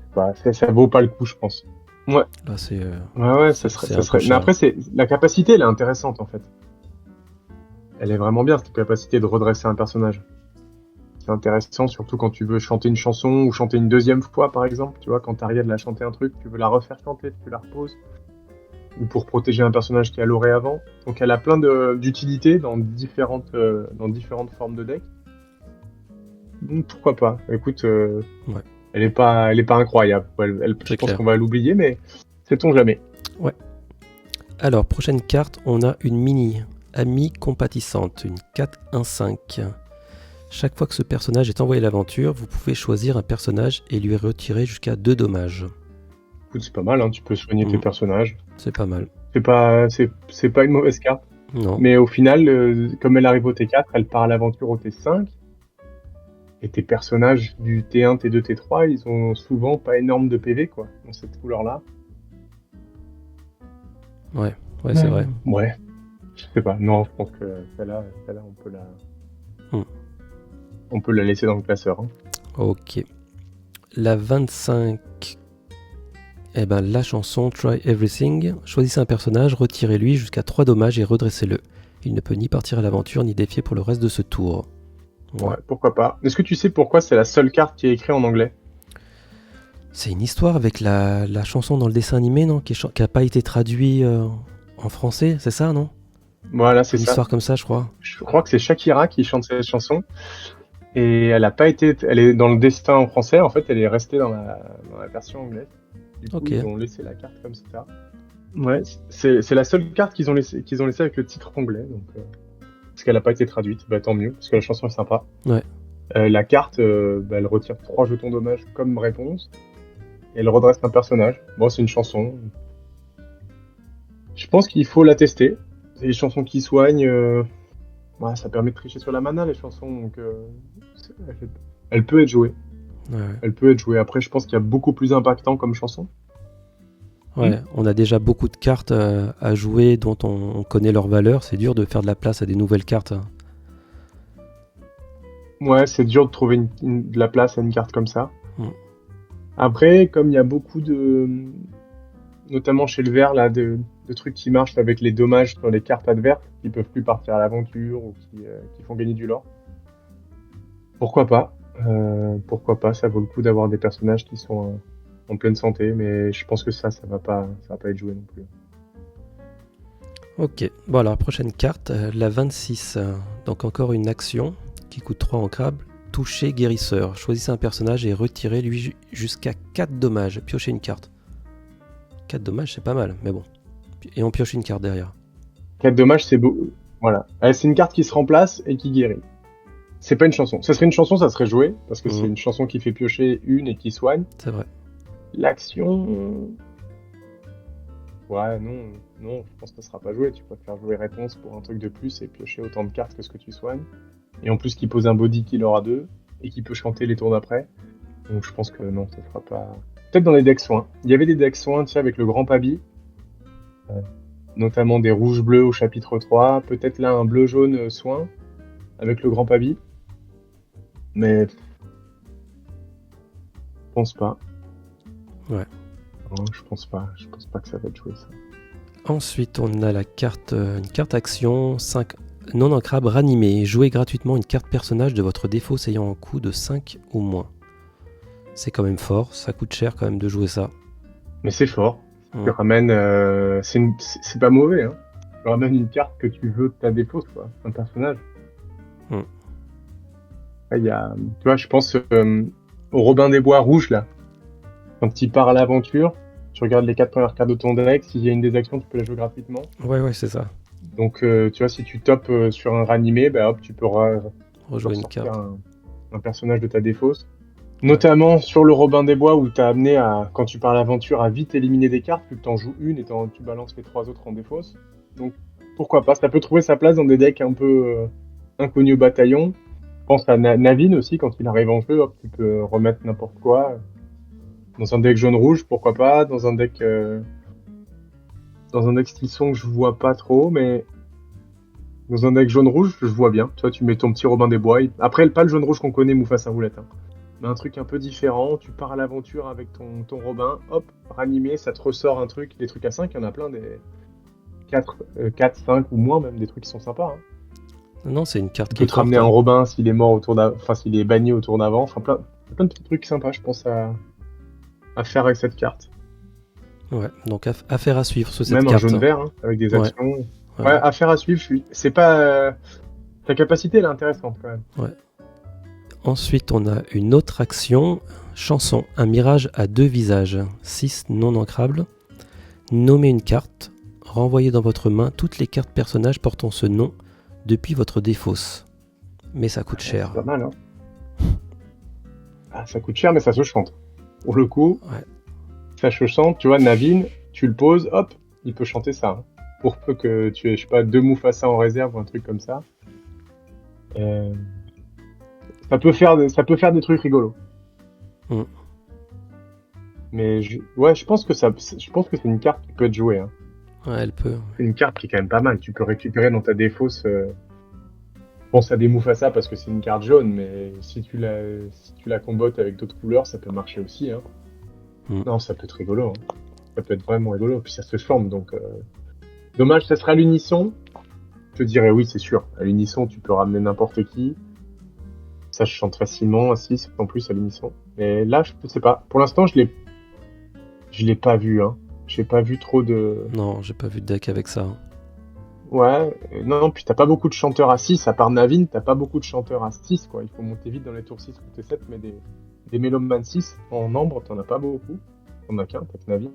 ça vaut pas le coup, je pense. Ouais. Là, c'est ouais, ça serait. Mais après, la capacité, elle est intéressante en fait. Elle est vraiment bien cette capacité de redresser un personnage. C'est intéressant, surtout quand tu veux chanter une chanson ou chanter une deuxième fois, par exemple. Tu vois, quand Ariel a chanté un truc, tu veux la refaire chanter, tu la reposes. Ou pour protéger un personnage qui a l'oré avant. Donc elle a plein d'utilités dans différentes formes de deck. Donc pourquoi pas. Écoute, elle est pas incroyable. Je pense qu'on va l'oublier, mais sait-on jamais. Ouais. Alors, prochaine carte, on a une mini amie compatissante, une 4-1-5. Chaque fois que ce personnage est envoyé à l'aventure, vous pouvez choisir un personnage et lui retirer jusqu'à 2 dommages. Écoute, c'est pas mal, hein, tu peux soigner tes personnages. C'est pas mal. C'est pas une mauvaise carte. Non. Mais au final, comme elle arrive au T4, elle part à l'aventure au T5. Et tes personnages du T1, T2, T3, ils ont souvent pas énorme de PV, quoi, dans cette couleur-là. Ouais, c'est vrai. Ouais. Je sais pas, non, je pense que celle-là, on peut la laisser dans le classeur. Hein. Ok. La 25, la chanson Try Everything. Choisissez un personnage, retirez-lui jusqu'à 3 dommages et redressez-le. Il ne peut ni partir à l'aventure, ni défier pour le reste de ce tour. Ouais. pourquoi pas. Est-ce que tu sais pourquoi c'est la seule carte qui est écrite en anglais? C'est une histoire avec la chanson dans le dessin animé, non, qui a pas été traduit en français, c'est ça, non? Voilà, c'est Une ça. histoire comme ça, je crois. Je crois que c'est Shakira qui chante cette chanson. Et elle a pas été, elle est dans le destin en français, en fait, elle est restée dans la version anglaise. Du coup, Ok. ils ont laissé la carte comme ça. Ouais, c'est la seule carte qu'ils ont laissé avec le titre anglais, donc parce qu'elle a pas été traduite, bah tant mieux, parce que la chanson est sympa. Ouais. La carte, bah, elle retire 3 jetons dommage comme réponse, et elle redresse un personnage. Bon, c'est une chanson. Je pense qu'il faut la tester. C'est des chansons qui soignent. Ouais, ça permet de tricher sur la mana, les chansons, donc elle peut être jouée. Ouais. Elle peut être jouée. Après, je pense qu'il y a beaucoup plus impactant comme chanson. Ouais, on a déjà beaucoup de cartes à jouer dont on connaît leur valeur. C'est dur de faire de la place à des nouvelles cartes. Ouais, c'est dur de trouver de la place à une carte comme ça. Mm. Après, comme il y a beaucoup notamment chez le vert, là, de trucs qui marchent avec les dommages sur les cartes adverses, qui peuvent plus partir à l'aventure ou qui font gagner du lore. Pourquoi pas? Pourquoi pas? Ça vaut le coup d'avoir des personnages qui sont en pleine santé, mais je pense que ça va pas être joué non plus. Ok, bon alors prochaine carte, la 26. Donc encore une action qui coûte 3 en crabe. Toucher guérisseur. Choisissez un personnage et retirez-lui jusqu'à 4 dommages. Piochez une carte. 4 dommages, c'est pas mal, mais bon. Et on pioche une carte derrière. 4 dommages, c'est beau. Voilà. C'est une carte qui se remplace et qui guérit. C'est pas une chanson. Ça serait une chanson, ça serait joué, parce que c'est une chanson qui fait piocher une et qui soigne. C'est vrai. L'action... Ouais, non, je pense que ça sera pas joué. Tu peux faire jouer réponse pour un truc de plus et piocher autant de cartes que ce que tu soignes. Et en plus, qui pose un body qui aura 2 et qui peut chanter les tours d'après. Donc je pense que non, ça sera pas... Peut-être dans les decks soins. Il y avait des decks soins, tu sais, avec le grand Pabi. Notamment des rouges-bleus au chapitre 3. Peut-être là, un bleu-jaune soin avec le grand Pabi. Mais... Je pense pas. Ouais. Non, je pense pas que ça va être joué, ça. Ensuite, on a une carte action 5 non ancrable ranimé. Jouez gratuitement une carte personnage de votre défausse ayant un coût de 5 ou moins. C'est quand même fort, ça coûte cher quand même de jouer ça. Mais c'est fort. Tu ramènes... c'est pas mauvais, hein. Tu ramènes une carte que tu veux de ta défausse, quoi. Un personnage. Là, tu vois, je pense au Robin des Bois rouge, là. Quand il part à l'aventure, tu regardes les 4 premières cartes de ton deck, s'il y a une des actions, tu peux la jouer gratuitement. Ouais, c'est ça. Donc, tu vois, si tu topes sur un ranimé, bah hop, tu peux rejouer une carte. Un personnage de ta défausse. Notamment sur le Robin des Bois où t'as amené quand tu pars à l'aventure, à vite éliminer des cartes, plus que t'en joues une et tu balances les 3 autres en défausse. Donc, pourquoi pas, ça peut trouver sa place dans des decks un peu inconnus au bataillon. Pense à Navin aussi, quand il arrive en jeu, hop, tu peux remettre n'importe quoi. Dans un deck jaune-rouge, pourquoi pas. Dans un deck Stisson que je vois pas trop, mais dans un deck jaune-rouge, je vois bien. Toi, tu mets ton petit Robin des Bois. Après, pas le jaune-rouge qu'on connaît, Mufasa Roulette. Hein. Mais un truc un peu différent. Tu pars à l'aventure avec ton Robin. Hop, ranimé, ça te ressort un truc. Des trucs à 5, il y en a plein. Des 4, 5 ou moins, même des trucs qui sont sympas. Hein. Non, c'est une carte qui peut te ramener un Robin s'il est mort s'il est banni au tour d'avant. Enfin, plein de petits trucs sympas, je pense, à faire avec cette carte. Ouais, donc affaire à suivre sur cette même carte. Même un jaune-vert, hein, avec des actions. Ouais, affaire à suivre, c'est pas... ta capacité, elle est intéressante, quand même. Ouais. Ensuite, on a une autre action. Chanson, un mirage à 2 visages. 6 non ancrables. Nommez une carte. Renvoyez dans votre main toutes les cartes personnages portant ce nom depuis votre défausse. Mais ça coûte cher. C'est pas mal, hein. Ça coûte cher, mais ça se chante. Pour le coup, ça se chante. Tu vois, Navin, tu le poses, hop, il peut chanter ça. Hein. Pour peu que tu aies, je sais pas, 2 Mufasa en réserve ou un truc comme ça. Ça peut faire des trucs rigolos. Mais je pense que c'est une carte qui peut être jouée. Hein. Ouais, elle peut. C'est une carte qui est quand même pas mal. Tu peux récupérer dans ta défausse. Pense à des Mufasa parce que c'est une carte jaune, mais si tu la combattes avec d'autres couleurs, ça peut marcher aussi. Hein. Non, ça peut être rigolo. Hein. Ça peut être vraiment rigolo. Puis ça se forme, donc. Dommage, ça sera à l'unisson. Je te dirais oui, c'est sûr. À l'unisson, tu peux ramener n'importe qui. Ça, je chante facilement à 6 en plus à l'émission. Mais là, je sais pas. Pour l'instant, je l'ai pas vu, hein. J'ai pas vu trop de. Non, j'ai pas vu de deck avec ça, hein. Ouais, non, puis t'as pas beaucoup de chanteurs à 6, à part Navin, t'as pas beaucoup de chanteurs à 6, quoi. Il faut monter vite dans les tours 6 ou T7, mais des Meloman 6 en ambre, t'en as pas beaucoup. T'en as qu'un, t'as que Navin.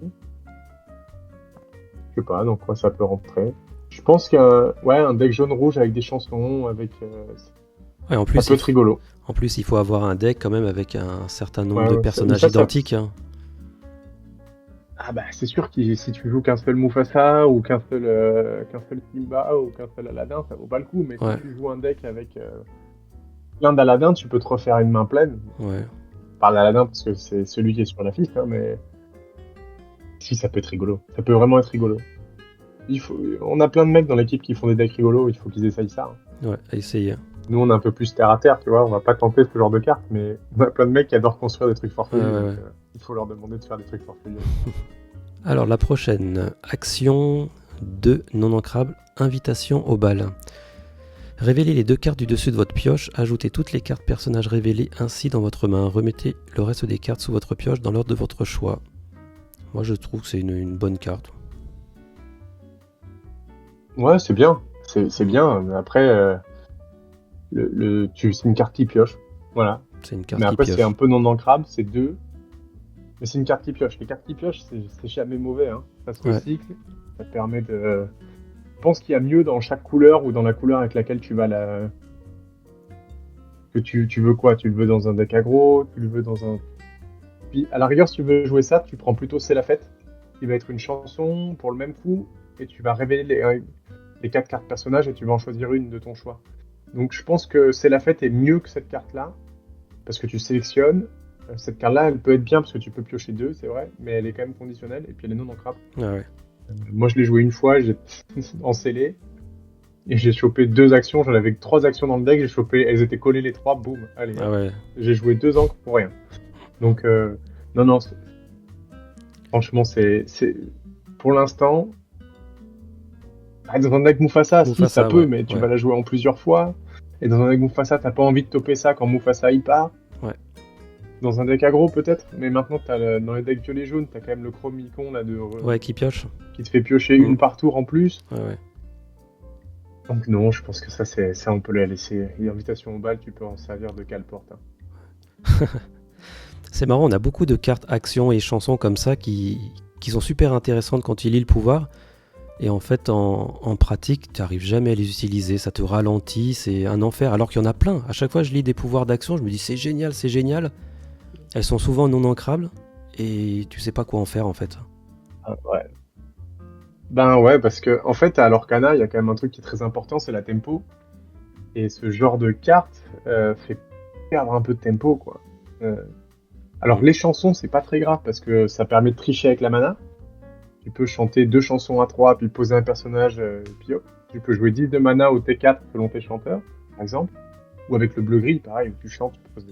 Je sais pas, donc quoi ça peut rentrer. Je pense un deck jaune-rouge avec des chansons, Ouais, en ça plus, peut être rigolo. il faut avoir un deck quand même avec un certain nombre Ouais, de ouais, personnages identiques, hein. Ah bah c'est sûr que si tu joues qu'un seul Mufasa ou qu'un seul Simba ou qu'un seul Aladdin, ça vaut pas le coup. Mais Ouais. si tu joues un deck avec plein d'Aladin, tu peux te refaire une main pleine. Ouais. Je parle d'Aladin parce que c'est celui qui est sur la fiche, hein, mais si ça peut être rigolo. Ça peut vraiment être rigolo. On a plein de mecs dans l'équipe qui font des decks rigolos, il faut qu'ils essayent ça, hein. Ouais, à essayer. Nous on est un peu plus terre à terre, tu vois, on va pas tenter ce genre de cartes, mais on a plein de mecs qui adorent construire des trucs farfelus, Ouais. donc il faut leur demander de faire des trucs farfelus. Alors, la prochaine, action 2 non ancrable, invitation au bal. Révélez les 2 cartes du dessus de votre pioche, ajoutez toutes les cartes personnages révélées ainsi dans votre main, remettez le reste des cartes sous votre pioche dans l'ordre de votre choix. Moi je trouve que c'est une bonne carte. Ouais, c'est bien, c'est bien, mais après, c'est une carte qui pioche, voilà. C'est une carte Mais qui après pioche. c'est un peu non ancrable, c'est 2. Mais c'est une carte qui pioche. Les cartes qui piochent, c'est jamais mauvais, hein. Ça se recycle, ça te permet de... Je pense qu'il y a mieux dans chaque couleur ou dans la couleur avec laquelle tu vas la... Que tu veux quoi? Tu le veux dans un deck aggro, tu le veux dans un... Puis à la rigueur, si tu veux jouer ça, tu prends plutôt C'est la fête, qui va être une chanson pour le même coup, et tu vas révéler les 4 cartes personnages et tu vas en choisir une de ton choix. Donc je pense que C'est la fête est mieux que cette carte-là, parce que tu sélectionnes. Cette carte-là, elle peut être bien parce que tu peux piocher 2, c'est vrai, mais elle est quand même conditionnelle et puis elle est non ancrable. Ah ouais. Moi, je l'ai joué une fois, j'ai en scellé et j'ai chopé 2 actions. J'en avais que 3 actions dans le deck, j'ai chopé, elles étaient collées les 3, boum, allez. Ah ouais. J'ai joué 2 encres pour rien. Donc, non, franchement, c'est pour l'instant. Dans un deck Mufasa, si ça peut, ouais, mais tu ouais. vas la jouer en plusieurs fois. Et dans un deck Mufasa, t'as pas envie de toper ça quand Mufasa il part. Ouais. Dans un deck aggro peut-être, mais maintenant dans les decks violet jaune, t'as quand même le chromicon là Ouais, qui pioche. qui te fait piocher une par tour en plus. Ouais. Donc non, je pense que ça on peut la laisser. L'invitation au bal, tu peux en servir de cale-porte, hein. C'est marrant, on a beaucoup de cartes actions et chansons comme ça qui sont super intéressantes quand tu lis le pouvoir. Et en fait, en pratique, tu n'arrives jamais à les utiliser. Ça te ralentit, c'est un enfer. Alors qu'il y en a plein. À chaque fois que je lis des pouvoirs d'action, je me dis c'est génial, c'est génial. Elles sont souvent non ancrables et tu sais pas quoi en faire en fait. Ah, ouais. Ben ouais, parce que en fait, à l'Orcana, il y a quand même un truc qui est très important, c'est la tempo. Et ce genre de carte fait perdre un peu de tempo, quoi. Alors les chansons, c'est pas très grave parce que ça permet de tricher avec la mana. Tu peux chanter 2 chansons à 3, puis poser un personnage, puis hop. Tu peux jouer 10 de mana au T4 selon tes chanteurs, par exemple. Ou avec le bleu-gris, pareil, où tu chantes, tu poses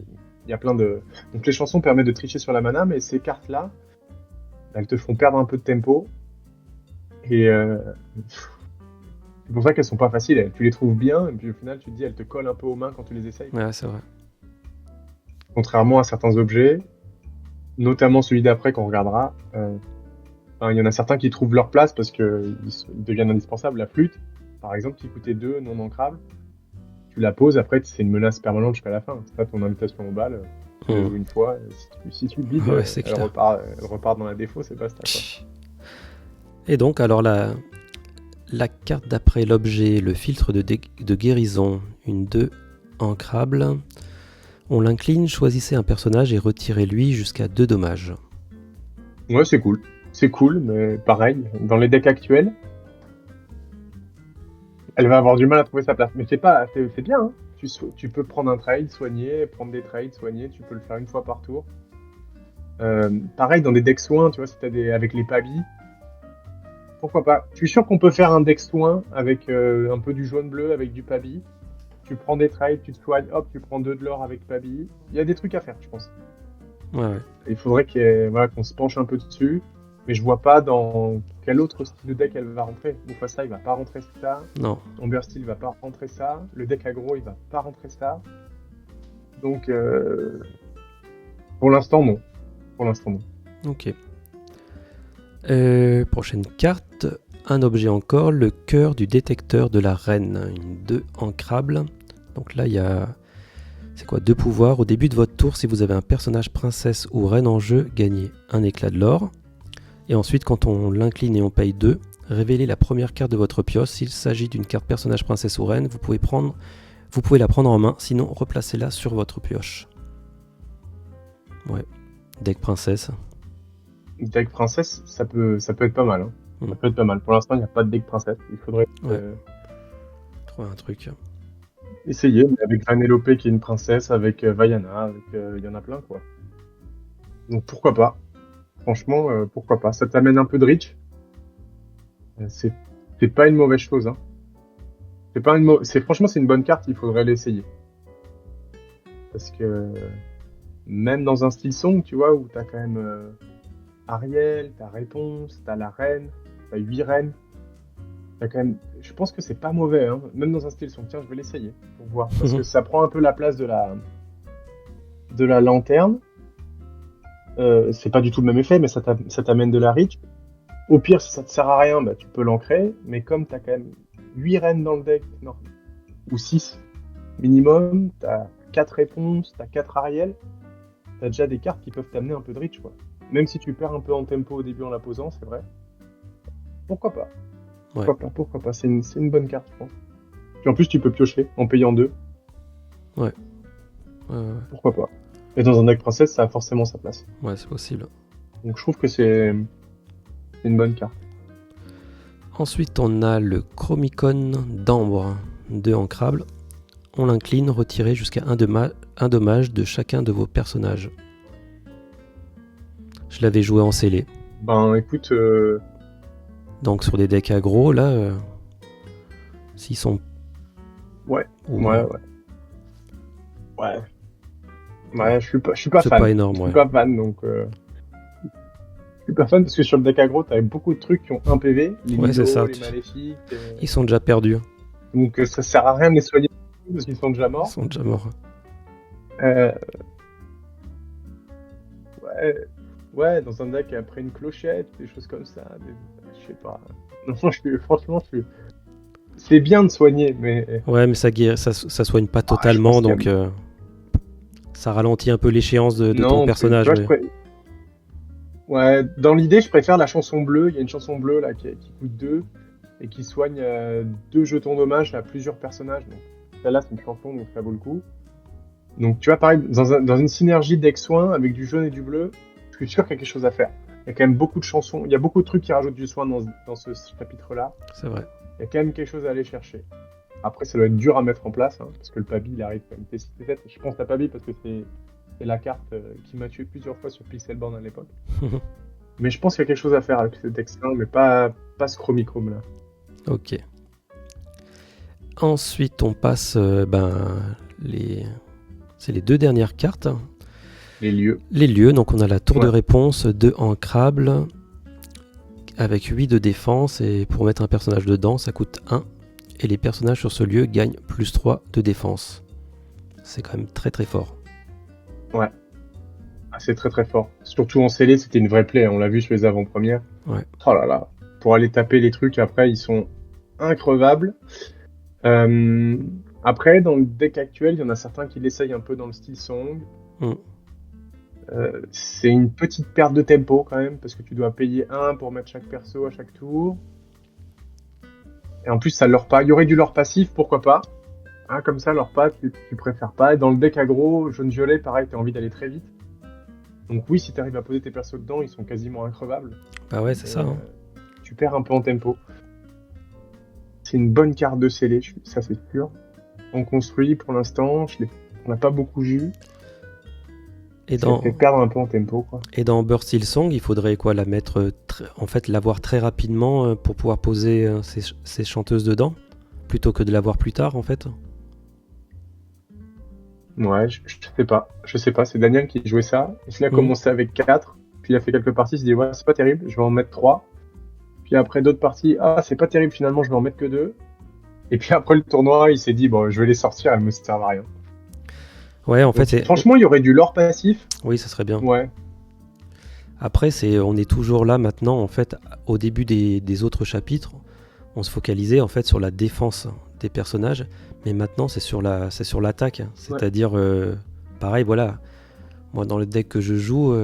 il y a plein de... Donc les chansons permettent de tricher sur la mana, mais ces cartes-là, elles te font perdre un peu de tempo. Et c'est pour ça qu'elles sont pas faciles. Tu les trouves bien, et puis au final, tu te dis, elles te collent un peu aux mains quand tu les essayes. Ouais, c'est vrai. Contrairement à certains objets, notamment celui d'après qu'on regardera, il y en a certains qui trouvent leur place parce qu'ils deviennent indispensables. La flûte, par exemple, qui coûtait 2 non ancrables, tu la poses, après c'est une menace permanente jusqu'à la fin. C'est pas ton invitation au bal, tu la joues une fois, si tu bides, Ouais, elle repart dans la défaut, c'est basta, quoi. Et donc, alors la carte d'après l'objet, le filtre de guérison, une 2 ancrable. On l'incline, choisissez un personnage et retirez-lui jusqu'à 2 dommages. Ouais, c'est cool. C'est cool, mais pareil, dans les decks actuels, elle va avoir du mal à trouver sa place. Mais c'est bien, hein. Tu peux prendre un trade, soigner, prendre des trades, soigner, tu peux le faire une fois par tour. Pareil, dans des decks soins, tu vois, si t'as avec les pabis, pourquoi pas. Je suis sûr qu'on peut faire un deck soin avec un peu du jaune-bleu, avec du pabi. Tu prends des trades, tu te soignes, hop, tu prends 2 de l'or avec pabi. Il y a des trucs à faire, je pense. Ouais. Il faudrait qu'on se penche un peu dessus. Mais je vois pas dans quel autre style de deck elle va rentrer. Mufasa, il va pas rentrer ça. Non. Amber Steel va pas rentrer ça. Le deck aggro, il va pas rentrer ça. Donc, pour l'instant, non. Pour l'instant, non. Ok. Prochaine carte. Un objet encore, le cœur du détecteur de la reine. Une 2 ancrable. Donc là, il y a... C'est quoi? 2 pouvoirs. Au début de votre tour, si vous avez un personnage princesse ou reine en jeu, gagnez un éclat de l'or. Et ensuite, quand on l'incline et on paye 2, révélez la première carte de votre pioche. S'il s'agit d'une carte personnage princesse ou reine, vous pouvez la prendre en main, sinon replacez-la sur votre pioche. Ouais, deck princesse. Deck princesse, ça peut être pas mal. Hein. Mm. Ça peut être pas mal. Pour l'instant, il n'y a pas de deck princesse. Il faudrait Trouver un truc. essayer. Mais avec Vanellope qui est une princesse, avec Vaiana, il y en a plein, quoi. Donc pourquoi pas. Franchement, pourquoi pas. Ça t'amène un peu de reach. C'est pas une mauvaise chose. Hein. Franchement, c'est une bonne carte. Il faudrait l'essayer. Parce que même dans un style song, tu vois, où t'as quand même Ariel, t'as Réponse, t'as la reine, t'as 8 reines. T'as quand même... Je pense que c'est pas mauvais, hein. Même dans un style song. Tiens, je vais l'essayer pour voir. Parce que ça prend un peu la place de la lanterne. C'est pas du tout le même effet, mais ça t'amène de la reach. Au pire, si ça te sert à rien, bah, tu peux l'ancrer. Mais comme t'as quand même 8 reines dans le deck, non, ou 6 minimum, t'as 4 réponses, t'as 4 Ariel, t'as déjà des cartes qui peuvent t'amener un peu de reach, quoi. Même si tu perds un peu en tempo au début en la posant, c'est vrai. Pourquoi pas? Pourquoi pas? C'est une bonne carte, je pense. Puis en plus, tu peux piocher en payant 2. Ouais. Pourquoi pas? Et dans un deck princesse, ça a forcément sa place. Ouais, c'est possible. Donc je trouve que c'est une bonne carte. Ensuite, on a le Chromicon d'ambre, 2 ancrable. On l'incline, retirez jusqu'à un dommage de chacun de vos personnages. Je l'avais joué en scellé. Ben écoute... Donc sur des decks aggro, là, s'ils sont... Ouais, Ouais, je suis pas c'est fan. pas énorme, Je ouais. suis pas fan, donc... Je suis pas fan parce que sur le deck aggro, t'avais beaucoup de trucs qui ont 1 PV. Les Ouais, c'est ça. les maléfiques... Ils sont déjà perdus. Donc ça sert à rien de les soigner parce qu'ils sont déjà morts. Ils sont déjà morts. Ouais, dans un deck après une clochette, des choses comme ça. Je sais pas. Non, franchement, c'est bien de soigner, mais... Ouais, mais ça soigne pas totalement, donc ça ralentit un peu l'échéance de ton personnage. Tu vois, ouais, dans l'idée, je préfère la chanson bleue. Il y a une chanson bleue là qui coûte 2 et qui soigne 2 jetons dommages à plusieurs personnages. Donc celle-là, c'est une chanson, donc ça vaut le coup. Donc tu vois, pareil, dans une synergie deck soin avec du jaune et du bleu, je suis sûr qu'il y a quelque chose à faire. Il y a quand même beaucoup de chansons, il y a beaucoup de trucs qui rajoutent du soin dans ce chapitre-là. C'est vrai. Il y a quand même quelque chose à aller chercher. Après, ça doit être dur à mettre en place, hein, parce que le Pabi, il arrive quand même T6T7. Je pense à Pabi parce que c'est la carte qui m'a tué plusieurs fois sur Pixelborn à l'époque. Mais je pense qu'il y a quelque chose à faire avec ce deck-là, mais pas ce Chromichrome là. Ok. Ensuite, on passe c'est les 2 dernières cartes. Les lieux. Les lieux, donc on a la tour de réponse, 2 ancrables, avec 8 de défense, et pour mettre un personnage dedans, ça coûte 1, et les personnages sur ce lieu gagnent plus 3 de défense. C'est quand même très très fort. Ouais. C'est très très fort. Surtout en scellé, c'était une vraie play, on l'a vu sur les avant-premières. Ouais. Oh là là. Pour aller taper les trucs, après, ils sont increvables. Après, dans le deck actuel, il y en a certains qui l'essayent un peu dans le style song. C'est une petite perte de tempo quand même, parce que tu dois payer 1 pour mettre chaque perso à chaque tour. Et en plus, ça leur pas. Il y aurait du lore passif, pourquoi pas. Hein, comme ça, lore pas, tu préfères pas. Et dans le deck aggro, jaune-violet, pareil, t'as envie d'aller très vite. Donc oui, si t'arrives à poser tes persos dedans, ils sont quasiment increvables. Bah ouais, c'est ça. Hein. Tu perds un peu en tempo. C'est une bonne carte de scellé, ça c'est sûr. On construit pour l'instant, on n'a pas beaucoup vu. Et ça fait perdre un peu en tempo, quoi. Et dans Burst Hill Song, il faudrait quoi, la mettre, l'avoir très rapidement pour pouvoir poser ces chanteuses dedans, plutôt que de l'avoir plus tard, en fait. Ouais, je sais pas, c'est Daniel qui jouait ça. Il a commencé avec 4, puis il a fait quelques parties, il s'est dit ouais, c'est pas terrible, je vais en mettre 3. Puis après d'autres parties, c'est pas terrible, finalement, je vais en mettre que 2. Et puis après le tournoi, il s'est dit bon, je vais les sortir, elles me servent à rien. Ouais, en fait, Donc, franchement, il y aurait du lore passif. oui, ça serait bien. Ouais. Après, on est toujours là maintenant, en fait, au début des autres chapitres, on se focalisait en fait sur la défense des personnages, mais maintenant c'est sur l'attaque. C'est-à-dire, pareil, voilà, moi dans le deck que je joue,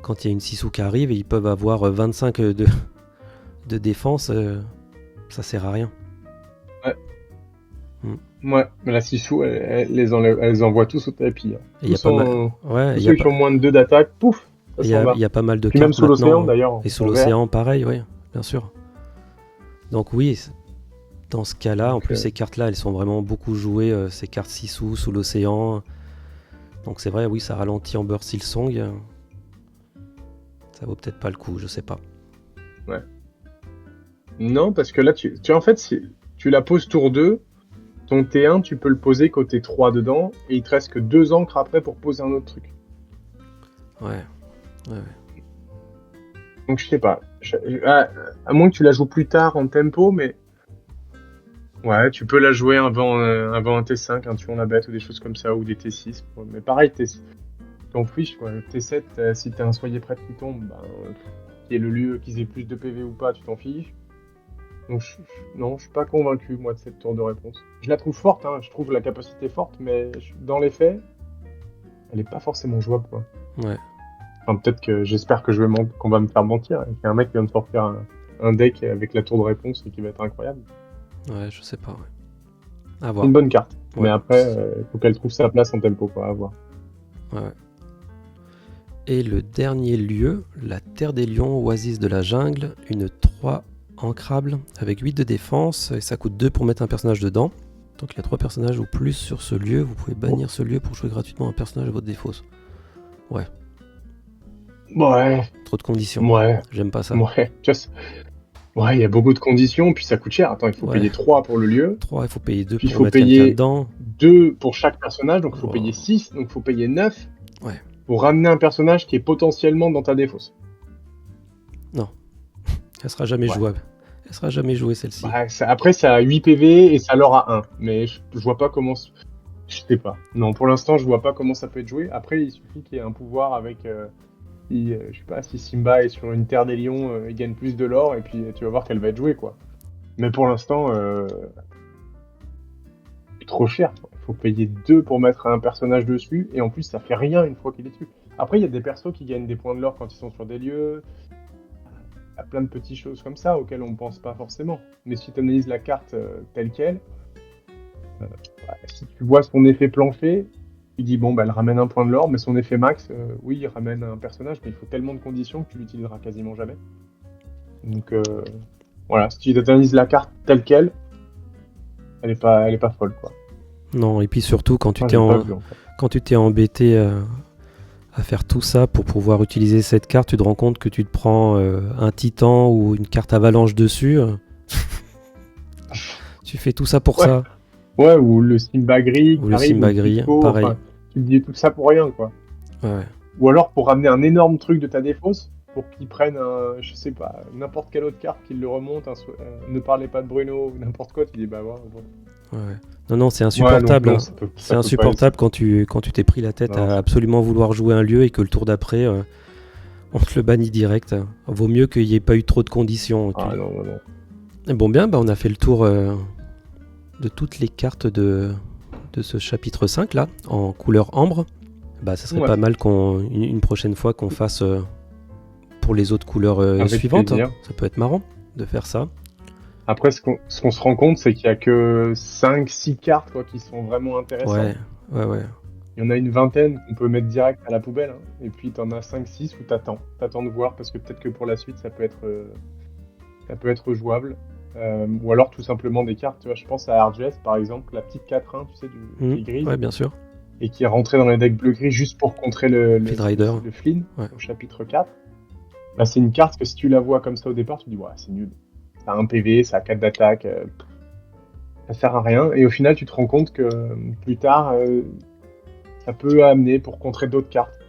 quand il y a une Sissou qui arrive, ils peuvent avoir 25 de défense, ça sert à rien. Ouais, mais la Sissou, elle les envoie tous au tapis. Hein. Et il y a pas mal. Ouais, Tous ceux qui ont moins de 2 d'attaque, pouf, ça il s'en va. y a pas mal de Puis cartes même sous maintenant. l'océan d'ailleurs. Et sous l'océan, pareil, oui, bien sûr. Donc oui, dans ce cas-là, en plus ces cartes-là, elles sont vraiment beaucoup jouées, ces cartes Sissou, sous l'océan. Donc c'est vrai, oui, ça ralentit Amber Silsong. Ça vaut peut-être pas le coup, je sais pas. Ouais. Non, parce que là, tu en fait, tu la poses tour 2, ton T1, tu peux le poser côté 3 dedans, et il te reste que 2 encres après pour poser un autre truc. Ouais. Donc je sais pas. À moins que tu la joues plus tard en tempo, mais... Ouais, tu peux la jouer avant un T5, un tuant la bête, ou des choses comme ça, ou des T6. Quoi. Mais pareil, t'en fiches, quoi. T7, si t'as un soyez prêtre qui tombe, qui est le lieu, qu'ils aient plus de PV ou pas, tu t'en fiches. Donc non, je suis pas convaincu, moi, de cette tour de réponse. Je la trouve forte, hein, je trouve la capacité forte, mais dans les faits, elle est pas forcément jouable, quoi. Ouais. Enfin, peut-être que j'espère que qu'on va me faire mentir, et qu'il y a un mec qui vient de sortir un deck avec la tour de réponse et qui va être incroyable. Ouais, je sais pas, ouais. À voir. C'est une bonne carte, Ouais. mais après, il faut qu'elle trouve sa place en tempo, quoi, à voir. Ouais. Et le dernier lieu, la Terre des Lions, Oasis de la Jungle, une 3 ancrable avec 8 de défense, et ça coûte 2 pour mettre un personnage dedans. Donc il y a 3 personnages ou plus sur ce lieu, vous pouvez bannir ce lieu pour jouer gratuitement un personnage à votre défausse. Ouais. Ouais. Trop de conditions. Ouais. J'aime pas ça. Ouais. Ouais, il y a beaucoup de conditions, puis ça coûte cher. Attends, il faut payer 3 pour le lieu. 3, il faut payer 2 puis pour mettre quelqu'un dedans. 2 pour chaque personnage, donc il faut payer 6, donc il faut payer 9 pour ramener un personnage qui est potentiellement dans ta défausse. Non. Elle sera jamais jouable. Elle sera jamais jouée celle-ci. Après, ça a 8 PV et ça l'aura 1. Mais je vois pas comment... Je sais pas. Non, pour l'instant, je vois pas comment ça peut être joué. Après, il suffit qu'il y ait un pouvoir avec... je sais pas, si Simba est sur une terre des lions, il gagne plus de l'or et puis tu vas voir qu'elle va être jouée, quoi. Mais pour l'instant, c'est trop cher. Il faut payer 2 pour mettre un personnage dessus et en plus, ça fait rien une fois qu'il est dessus. Après, il y a des persos qui gagnent des points de l'or quand ils sont sur des lieux. Il y a plein de petites choses comme ça auxquelles on pense pas forcément. Mais si tu analyses la carte telle qu'elle, si tu vois son effet plancher, tu dis bon, elle ramène un point de l'or, mais son effet max, oui, il ramène un personnage, mais il faut tellement de conditions que tu l'utiliseras quasiment jamais. Donc voilà, si tu analyses la carte telle qu'elle, elle est pas folle, quoi. Non, et puis surtout quand tu t'es embêté à faire tout ça pour pouvoir utiliser cette carte, tu te rends compte que tu te prends un titan ou une carte avalanche dessus. Tu fais tout ça pour ça. Ouais, ou le Simba gris. Ou le Simba gris, pareil. Enfin, tu te dis tout ça pour rien, quoi. Ouais. Ou alors pour ramener un énorme truc de ta défausse, pour qu'ils prennent, je sais pas, n'importe quelle autre carte, qu'ils le remontent, ne parlez pas de Bruno, ou n'importe quoi, tu dis bah ouais. Ouais. Non, c'est insupportable. Ouais, c'est insupportable quand tu t'es pris la tête à absolument vouloir jouer un lieu et que le tour d'après, on te le bannit direct. Vaut mieux qu'il n'y ait pas eu trop de conditions. Non. Et bon, bien, on a fait le tour de toutes les cartes de ce chapitre 5 là, en couleur ambre. Ça serait pas mal une prochaine fois qu'on fasse pour les autres couleurs suivantes. Ça peut être marrant de faire ça. Après, ce qu'on se rend compte, c'est qu'il y a que 5-6 cartes qui sont vraiment intéressantes. Ouais. Il y en a une vingtaine qu'on peut mettre direct à la poubelle. Hein. Et puis, t'en as 5-6 où t'attends de voir, parce que peut-être que pour la suite, ça peut être jouable. Ou alors, tout simplement des cartes. Tu vois, je pense à RGS, par exemple, la petite 4-1, tu sais, qui est grise. Ouais, bien sûr. Et qui est rentrée dans les decks bleu-gris juste pour contrer le Flynn, au chapitre 4. C'est une carte que si tu la vois comme ça au départ, tu te dis, ouais, c'est nul. Ça a 1 PV, ça a 4 d'attaque, ça sert à rien. Et au final, tu te rends compte que plus tard, ça peut amener pour contrer d'autres cartes.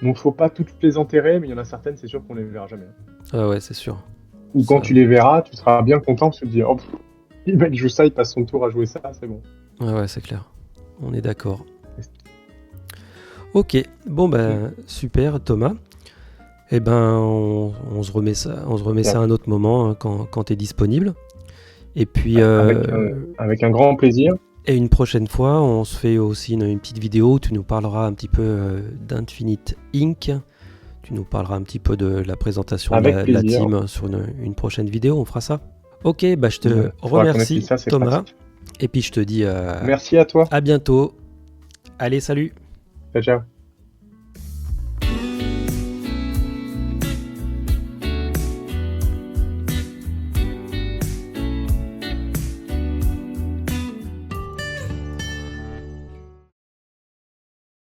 Donc faut pas toutes les enterrer, mais il y en a certaines, c'est sûr qu'on les verra jamais. Ah ouais, c'est sûr. Ou quand tu les verras, tu seras bien content parce que tu te dis, oh, le mec joue ça, il passe son tour à jouer ça, c'est bon. Ouais, c'est clair. On est d'accord. Ok, bon ben super Thomas. Eh ben on se remet ça à un autre moment, hein, quand tu es disponible. Et puis avec un grand plaisir. Et une prochaine fois, on se fait aussi une petite vidéo où tu nous parleras un petit peu d'Infinite Inc. Tu nous parleras un petit peu de la présentation de la team sur une prochaine vidéo, on fera ça. Ok, bah je te remercie Thomas. Pratique. Et puis je te dis merci à toi. À bientôt. Allez, salut. Ciao, ciao.